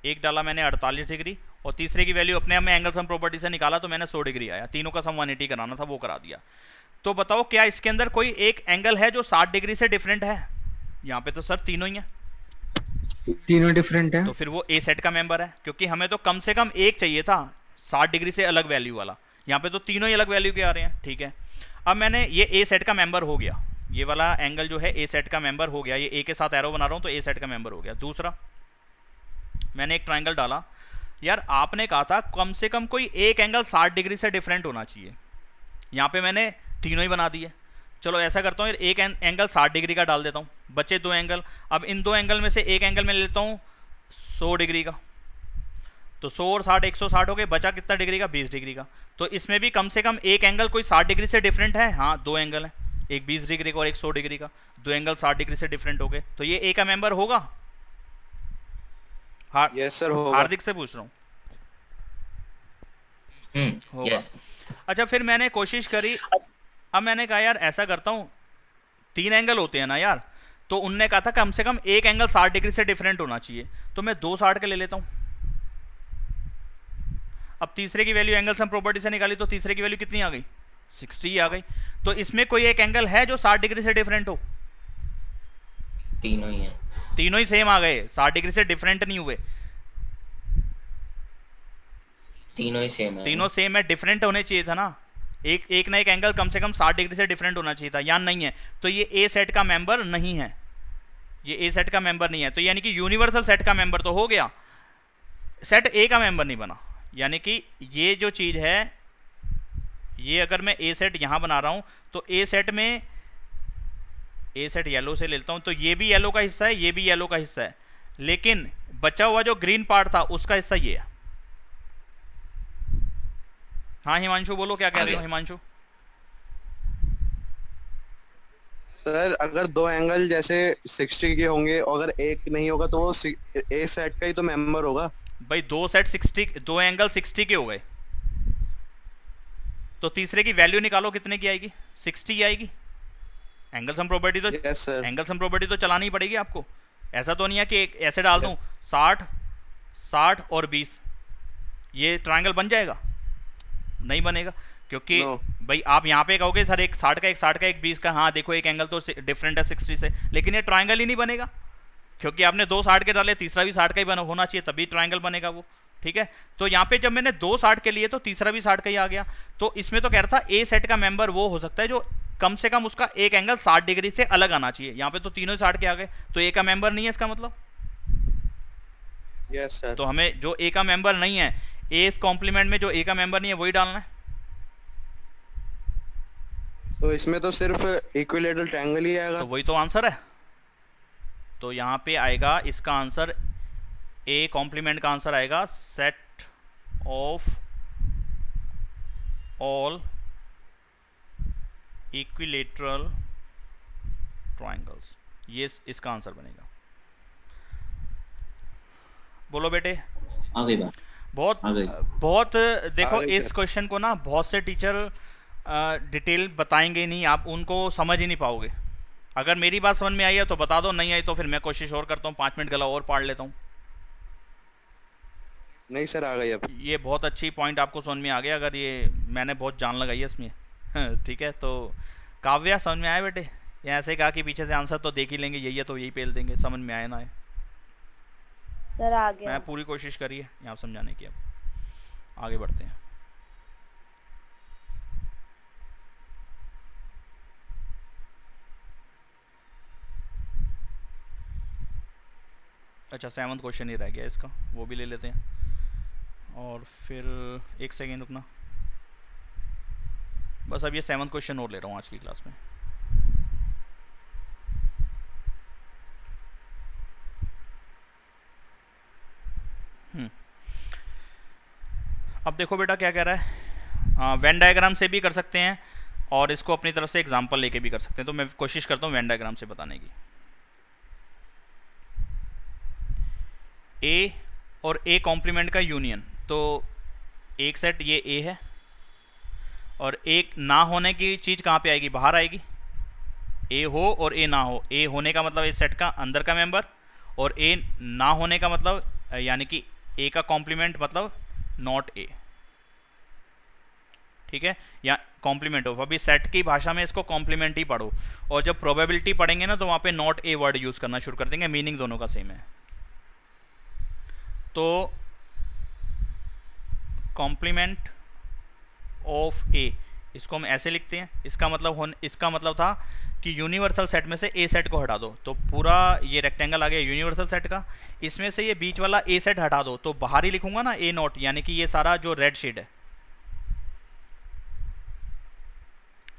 Speaker 1: एक डाला मैंने 48 डिग्री, और तीसरे की वैल्यू अपने आप में एंगल सम प्रॉपर्टी से निकाला तो मैंने 100 डिग्री आया। तीनों का सम 180 कराना था, वो करा दिया। तो बताओ क्या इसके अंदर कोई एक एंगल है जो 60 डिग्री से डिफरेंट है? यहाँ पे तो सर तीनों ही है,
Speaker 4: तीनों डिफरेंट है।
Speaker 1: तो फिर वो ए सेट का मेंबर है, क्योंकि हमें तो कम से कम एक चाहिए था 60 डिग्री से अलग वैल्यू वाला। यहाँ पे तो तीनों ही अलग वैल्यू के आ रहे हैं, ठीक है। अब मैंने ये ए सेट का मेंबर हो गया, ये वाला एंगल जो है ए सेट का मेंबर हो गया, ये ए के साथ एरो बना रहा हूँ तो ए सेट का मेंबर हो गया। दूसरा मैंने एक ट्राइंगल डाला, यार आपने कहा था कम से कम कोई एक एंगल 60 डिग्री से डिफरेंट होना चाहिए, यहाँ पे मैंने तीनों ही बना दिए। चलो ऐसा करता हूँ, एक एंगल 60 डिग्री का डाल देता हूँ, बचे दो एंगल। अब इन दो एंगल में से एक एंगल में ले लेता हूँ 100 डिग्री का, तो 100 और 60 160 हो गए, बचा कितना डिग्री का? 20 डिग्री का। तो इसमें भी कम से कम एक एंगल कोई 60 डिग्री से डिफरेंट है। हाँ, दो एंगल है, एक 20 डिग्री का और एक 100 डिग्री का, दो एंगल 60 डिग्री से डिफरेंट हो गए, तो ये ए का मेंबर होगा।
Speaker 5: यस सर होगा।
Speaker 1: हार्दिक से पूछ रहा हूँ, होगा।
Speaker 2: yes.
Speaker 1: अच्छा, फिर मैंने कोशिश करी, अब मैंने कहा यार ऐसा करता हूँ, तीन एंगल होते हैं ना यार, तो उनने कहा था कम से कम एक एंगल 60 डिग्री से डिफरेंट होना चाहिए, तो मैं दो 60 के ले लेता हूँ। अब तीसरे की वैल्यू एंगल सम प्रॉपर्टी से निकाली तो तीसरे की वैल्यू कितनी आ गई? 60 आ गई। तो इसमें कोई एक एंगल है जो 60 डिग्री से डिफरेंट हो?
Speaker 2: तीनों ही है।
Speaker 1: तीनों ही सेम आ गए, 60 डिग्री से डिफरेंट नहीं हुए।
Speaker 2: तीनों ही सेम है।
Speaker 1: तीनों सेम है, डिफरेंट होने चाहिए था ना, एक ना एक एंगल कम से कम 60 डिग्री से डिफरेंट होना चाहिए था, या नहीं है? तो ये ए सेट का मेंबर नहीं है, ये ए सेट का मेंबर नहीं है। तो यानी कि यूनिवर्सल सेट का मेंबर तो हो गया, सेट ए का मेंबर नहीं बना। यानी कि ये जो चीज है, ये अगर मैं ए सेट यहां बना रहा हूं तो ए सेट में, ए सेट येलो से लेता हूं तो ये भी येलो का हिस्सा है, ये भी येलो का हिस्सा है, लेकिन बचा हुआ जो ग्रीन पार्ट था उसका हिस्सा ये है। हाँ हिमांशु बोलो, क्या कह रहे हो हिमांशु?
Speaker 5: सर अगर दो एंगल जैसे 60 के होंगे और अगर एक नहीं होगा तो वो ए सेट का ही तो मेंबर होगा।
Speaker 1: भाई दो सेट 60, दो एंगल 60 के हो गए, तो तीसरे की वैल्यू निकालो, कितने की आएगी? 60 की आएगी। एंगल सम प्रॉपर्टी तो
Speaker 5: yes sir.
Speaker 1: Angle sum property तो चलानी ही पड़ेगी आपको। ऐसा तो नहीं है कि एक ऐसे डाल दूं 60 60 और 20, ये ट्रायंगल बन जाएगा? नहीं बनेगा, क्योंकि भाई आप यहाँ पे कहोगे सर एक 60 का एक 60 का एक 20 का, हाँ देखो एक एंगल तो डिफरेंट है 60 से, लेकिन ये ट्रायंगल ही नहीं बनेगा, क्योंकि आपने दो 60 के डाले, तीसरा भी 60 का ही होना चाहिए, तभी ट्रायंगल बनेगा वो। ठीक है, तो यहाँ पे जब मैंने दो 60 के लिए तो तीसरा भी 60 का ही आ गया। तो इसमें तो कह रहा था ए सेट का मेंबर वो हो सकता है जो कम से कम उसका एक एंगल 60 डिग्री से अलग आना चाहिए। यहाँ पे तो तीनों ही 60 के आ गए, तो ए का मेंबर नहीं है इसका मतलब।
Speaker 5: Yes sir.
Speaker 1: तो हमें जो ए का मेंबर नहीं है, ए कॉम्प्लीमेंट में जो ए का मेंबर नहीं है वही डालना है।
Speaker 5: तो इसमें तो सिर्फ इक्विलेटरल ट्रायंगल ही आएगा।
Speaker 1: तो वही तो आंसर है। तो यहाँ पे आएगा इसका आंसर, ए कॉम्प्लीमेंट का आंसर आएगा set of all equilateral triangles, ये इसका आंसर बनेगा। बोलो बेटे।
Speaker 2: आ गई बात।
Speaker 1: बहुत
Speaker 2: आ गई।
Speaker 1: बहुत देखो
Speaker 5: आ गई
Speaker 1: इस
Speaker 5: सर।
Speaker 1: क्वेश्चन को ना बहुत से टीचर डिटेल बताएंगे नहीं, आप उनको समझ ही नहीं पाओगे। अगर मेरी बात समझ में आई है तो बता दो, नहीं आई तो फिर मैं कोशिश और करता हूँ, 5 मिनट गला और पढ़ लेता हूँ।
Speaker 5: नहीं सर आ गई अब।
Speaker 1: ये बहुत अच्छी पॉइंट आपको समझ में आ गया, अगर ये मैंने बहुत जान लगाई है इसमें। ठीक है, तो काव्या समझ में आया बेटे? या ऐसे कहा कि पीछे से आंसर तो देख ही लेंगे, यही है तो यही पेल देंगे, समझ में आए ना आए।
Speaker 3: सर आ गया।
Speaker 1: मैं पूरी कोशिश करी है यहाँ समझाने की। अब आगे बढ़ते हैं। अच्छा 7वां क्वेश्चन ही रह गया इसका, वो भी ले लेते हैं। और फिर एक सेकेंड रुकना, बस अब ये 7वां क्वेश्चन और ले रहा हूँ आज की क्लास में। अब देखो बेटा क्या कह रहा है, वेन डायग्राम से भी कर सकते हैं और इसको अपनी तरफ से एग्जांपल लेके भी कर सकते हैं। तो मैं कोशिश करता हूँ वेन डायग्राम से बताने की। ए और ए कॉम्प्लीमेंट का यूनियन, तो एक सेट ये ए है और एक ना होने की चीज़ कहाँ पे आएगी, बाहर आएगी। ए हो और ए ना हो, ए होने का मतलब इस सेट का अंदर का मेंबर, और ए ना होने का मतलब यानी कि ए का कॉम्प्लीमेंट मतलब नॉट ए, ठीक है, या कॉम्प्लीमेंट ऑफ। अभी सेट की भाषा में इसको कॉम्प्लीमेंट ही पढ़ो, और जब प्रोबेबिलिटी पढ़ेंगे ना तो वहाँ पे नॉट ए वर्ड यूज़ करना शुरू कर देंगे, मीनिंग दोनों का सेम है। तो कॉम्प्लीमेंट ऑफ ए, इसको हम ऐसे लिखते हैं, इसका मतलब था कि यूनिवर्सल सेट में से ए सेट को हटा दो, तो पूरा ये रेक्टेंगल आ गया यूनिवर्सल सेट का, इसमें से ये बीच वाला ए सेट हटा दो, तो बाहर ही लिखूंगा ना ए नॉट, यानी कि ये सारा जो रेड शेड है,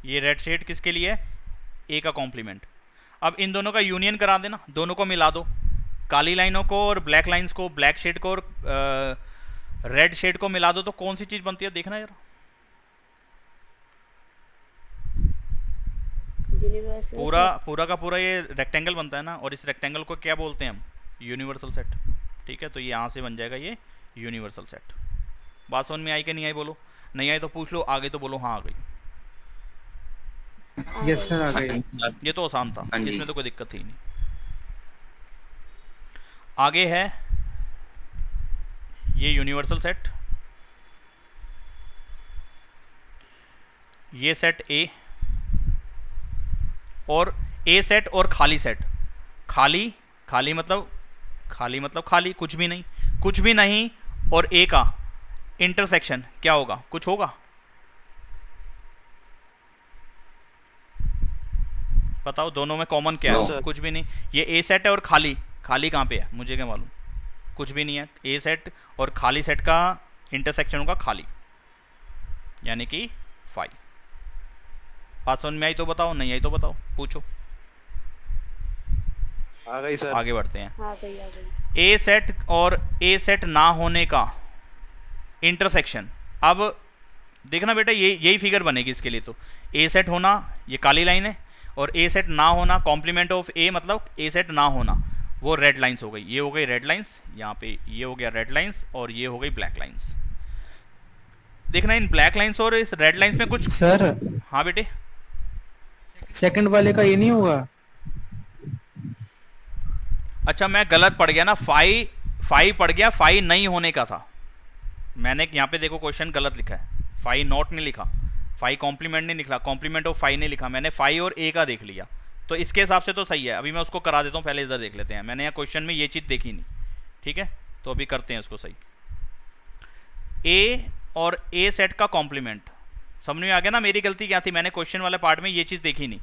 Speaker 1: ये रेड शेड किसके लिए है, ए का कॉम्प्लीमेंट। अब इन दोनों का यूनियन करा देना, दोनों को मिला दो, काली लाइनों को और ब्लैक लाइंस को, ब्लैक शेड को और रेड शेड को मिला दो, तो कौन सी चीज बनती है देखना यार, पूरा का पूरा ये रेक्टेंगल बनता है ना, और इस रेक्टेंगल को क्या बोलते हैं हम, यूनिवर्सल सेट, ठीक है। तो ये यहाँ से बन जाएगा ये यूनिवर्सल सेट। बात समझ में आई कि नहीं आई, बोलो, नहीं आई तो पूछ लो, आगे तो बोलो हाँ आ गई।
Speaker 4: यस सर आ गई।
Speaker 1: ये तो आसान था,
Speaker 2: हाँ जी।
Speaker 1: इसमें तो कोई दिक्कत थी नहीं। आगे है ये यूनिवर्सल सेट, ये सेट ए, और ए सेट और खाली सेट, खाली मतलब खाली, कुछ भी नहीं, और ए का इंटरसेक्शन क्या होगा, कुछ होगा, बताओ दोनों में कॉमन क्या है?
Speaker 2: No.
Speaker 1: कुछ भी नहीं। ये ए सेट है और खाली कहाँ पे है, मुझे क्या मालूम, कुछ भी नहीं है। ए सेट और खाली सेट का इंटरसेक्शन होगा खाली, यानी कि 5। बात समझ में आई तो बताओ, नहीं आई तो बताओ, पूछो।
Speaker 5: आ गई सर।
Speaker 1: आगे बढ़ते हैं।
Speaker 3: आ गई।
Speaker 1: ए सेट और ए सेट ना होने का इंटरसेक्शन। अब देखना बेटा, यही फिगर बनेगी इसके लिए। तो ए सेट होना, ये काली लाइन है, और ए सेट ना होना, कॉम्प्लीमेंट ऑफ ए मतलब ए सेट ना होना, वो रेड लाइंस हो गई। ये हो गई रेड लाइंस, यहाँ पे ये हो गया रेड लाइंस, और ये हो गई ब्लैक लाइंस। देखना इन ब्लैक लाइंस और इस रेड लाइंस में कुछ।
Speaker 4: सर
Speaker 1: हाँ बेटे,
Speaker 4: सेकंड वाले का ये नहीं होगा।
Speaker 1: अच्छा मैं गलत पढ़ गया ना, 5 पढ़ गया, 5 नहीं होने का था। मैंने यहाँ पे देखो क्वेश्चन गलत लिखा है, 5 नॉट नहीं लिखा, 5 कॉम्प्लीमेंट नहीं लिखा, कॉम्प्लीमेंट ऑफ 5 नहीं लिखा, मैंने 5 और ए का देख लिया। तो इसके हिसाब से तो सही है। अभी मैं उसको करा देता हूँ, पहले इधर देख लेते हैं। मैंने यहाँ क्वेश्चन में ये चीज़ देखी नहीं, ठीक है, तो अभी करते हैं इसको सही। ए और ए सेट का कॉम्प्लीमेंट समझ में आ गया ना। मेरी गलती क्या थी, मैंने क्वेश्चन वाले पार्ट में ये चीज़ देखी नहीं,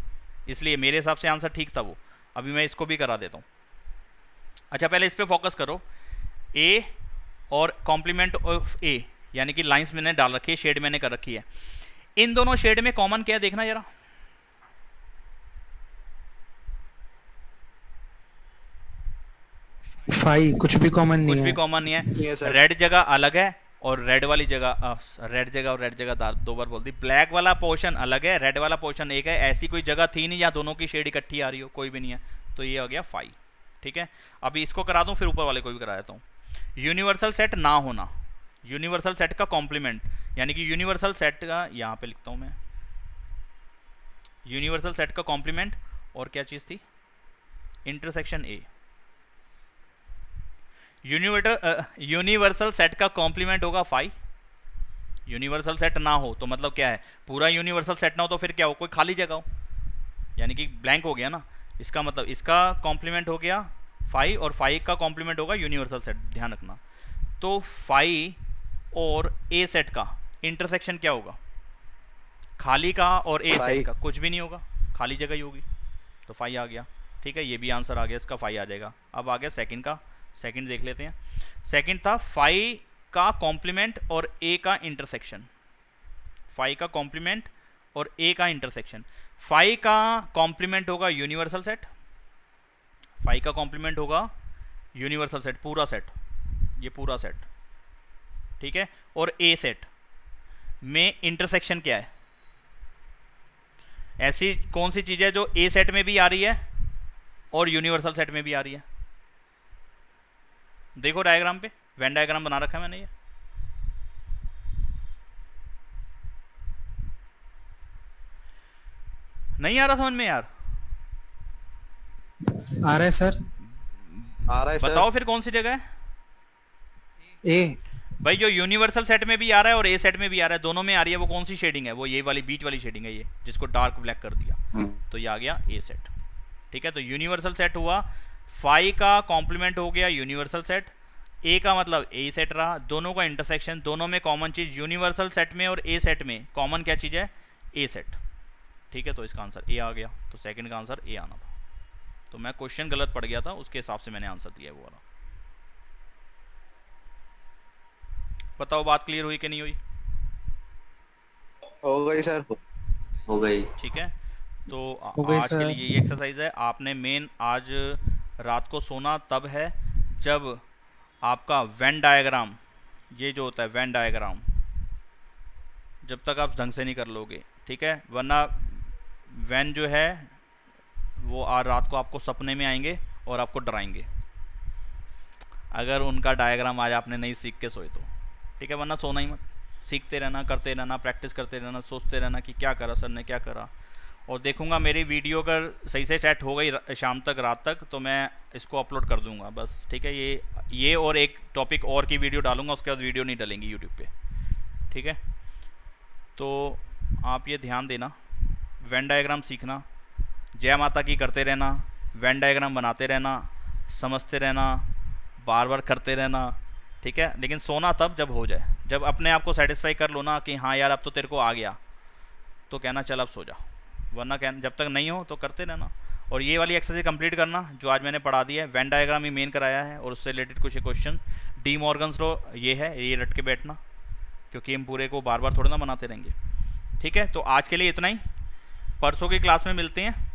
Speaker 1: इसलिए मेरे हिसाब से आंसर ठीक था वो। अभी मैं इसको भी करा देता हूँ। अच्छा पहले इस पर फोकस करो, ए और कॉम्प्लीमेंट ऑफ ए, यानी कि लाइंस मैंने डाल रखी है, शेड मैंने कर रखी है। इन दोनों शेड में कॉमन क्या है देखना जरा।
Speaker 4: कुछ भी कॉमन नहीं है,
Speaker 1: कुछ भी कॉमन नहीं है।
Speaker 5: सर।
Speaker 1: रेड जगह अलग है और रेड वाली जगह, रेड जगह और रेड जगह दो बार बोल दी। ब्लैक वाला पोर्शन अलग है, रेड वाला पोर्शन एक है। ऐसी कोई जगह थी नहीं जहाँ दोनों की शेड इकट्ठी आ रही हो, कोई भी नहीं है। तो ये हो गया 5, ठीक है। अभी इसको करा दूं, फिर ऊपर वाले को भी करा देता हूँ। यूनिवर्सल सेट ना होना, यूनिवर्सल सेट का कॉम्प्लीमेंट, यानी कि यूनिवर्सल सेट का, यहाँ पे लिखता हूँ मैं, यूनिवर्सल सेट का कॉम्प्लीमेंट और क्या चीज़ थी, इंटरसेक्शन ए। यूनिवर्सल सेट का कॉम्प्लीमेंट होगा 5। यूनिवर्सल सेट ना हो तो मतलब क्या है, पूरा यूनिवर्सल सेट ना हो तो फिर क्या हो, कोई खाली जगह हो, यानी कि ब्लैंक हो गया ना। इसका मतलब इसका कॉम्प्लीमेंट हो गया 5 और 5 का कॉम्प्लीमेंट होगा यूनिवर्सल सेट, ध्यान रखना। तो 5 और ए सेट का इंटरसेक्शन क्या होगा, खाली का और ए सेट का कुछ भी नहीं होगा, खाली जगह ही होगी। तो 5 आ गया, ठीक है, ये भी आंसर आ गया, इसका 5 आ जाएगा। अब आ गया सेकंड का, सेकंड देख लेते हैं। सेकंड था 5 का कॉम्प्लीमेंट और ए का इंटरसेक्शन। 5 का कॉम्प्लीमेंट और ए का इंटरसेक्शन। 5 का कॉम्प्लीमेंट होगा यूनिवर्सल सेट, 5 का कॉम्प्लीमेंट होगा यूनिवर्सल सेट, पूरा सेट, ये पूरा सेट, ठीक है। और ए सेट में इंटरसेक्शन क्या है, ऐसी कौन सी चीज है जो ए सेट में भी आ रही है और यूनिवर्सल सेट में भी आ रही है। देखो डायग्राम पे, वेन डायग्राम बना रखा है मैंने ये। नहीं आ रहा समझ में यार?
Speaker 4: आ रहा है सर।
Speaker 5: आ रहा है सर।
Speaker 1: बताओ फिर कौन सी जगह है?
Speaker 4: ए।
Speaker 1: भाई जो यूनिवर्सल सेट में भी आ रहा है और ए सेट में भी आ रहा है, दोनों में आ रही है, वो कौन सी शेडिंग है? वो ये वाली बीच वाली शेडिंग है, ये जिसको डार्क ब्लैक कर दिया, तो ये आ गया ए सेट। ठीक है, तो यूनिवर्सल सेट हुआ, फाई का कॉम्प्लीमेंट हो गया यूनिवर्सल सेट, ए का मतलब ए सेट रहा, दोनों का इंटरसेक्शन, दोनों में कॉमन चीज, यूनिवर्सल सेट में और ए सेट में कॉमन क्या चीज है? ए सेट। ठीक है, तो इसका आंसर ए आ गया, तो सेकंड का आंसर ए आना था। तो मैं क्वेश्चन गलत पड़ गया था, उसके हिसाब से मैंने आंसर दिया है वो वाला। बताओ बात क्लियर हुई कि नहीं हुई?
Speaker 5: हो गई सर।
Speaker 2: हो गई।
Speaker 1: ठीक है, तो
Speaker 4: हो गई
Speaker 1: आज के
Speaker 4: सर।
Speaker 1: लिए यही एक्सरसाइज है। आपने मेन आज रात को सोना तब है जब आपका वेन डायग्राम, ये जो होता है वेन डायग्राम, जब तक आप ढंग से नहीं कर लोगे, ठीक है, वरना वेन जो है वो आज रात को आपको सपने में आएंगे और आपको डराएंगे, अगर उनका डायग्राम आज आपने नहीं सीख के सोए तो। ठीक है, वरना सोना ही मत, सीखते रहना, करते रहना, प्रैक्टिस करते रहना, सोचते रहना कि क्या करा सर ने, क्या करा। और देखूंगा मेरी वीडियो अगर सही से सेट हो गई शाम तक, रात तक, तो मैं इसको अपलोड कर दूंगा बस। ठीक है, ये और एक टॉपिक और की वीडियो डालूंगा, उसके बाद वीडियो नहीं डालेंगी यूट्यूब पे। ठीक है, तो आप ये ध्यान देना, वेन डायग्राम सीखना, जय माता की करते रहना, वेन डायग्राम बनाते रहना, समझते रहना, बार बार करते रहना। ठीक है, लेकिन सोना तब जब हो जाए, जब अपने आप को सेटिस्फाई कर लो ना कि हाँ यार अब तो तेरे को आ गया, तो कहना चल अब सो जा, वरना कहना जब तक नहीं हो तो करते रहना। और ये वाली एक्सरसाइज कंप्लीट करना जो आज मैंने पढ़ा दी है, वेन डायग्राम ही मेन कराया है और उससे रिलेटेड कुछ क्वेश्चन, डी मॉर्गन्स लॉ ये है, ये रट के बैठना, क्योंकि हम पूरे को बार बार थोड़ा ना बनाते रहेंगे। ठीक है, तो आज के लिए इतना ही, परसों की क्लास में मिलते हैं।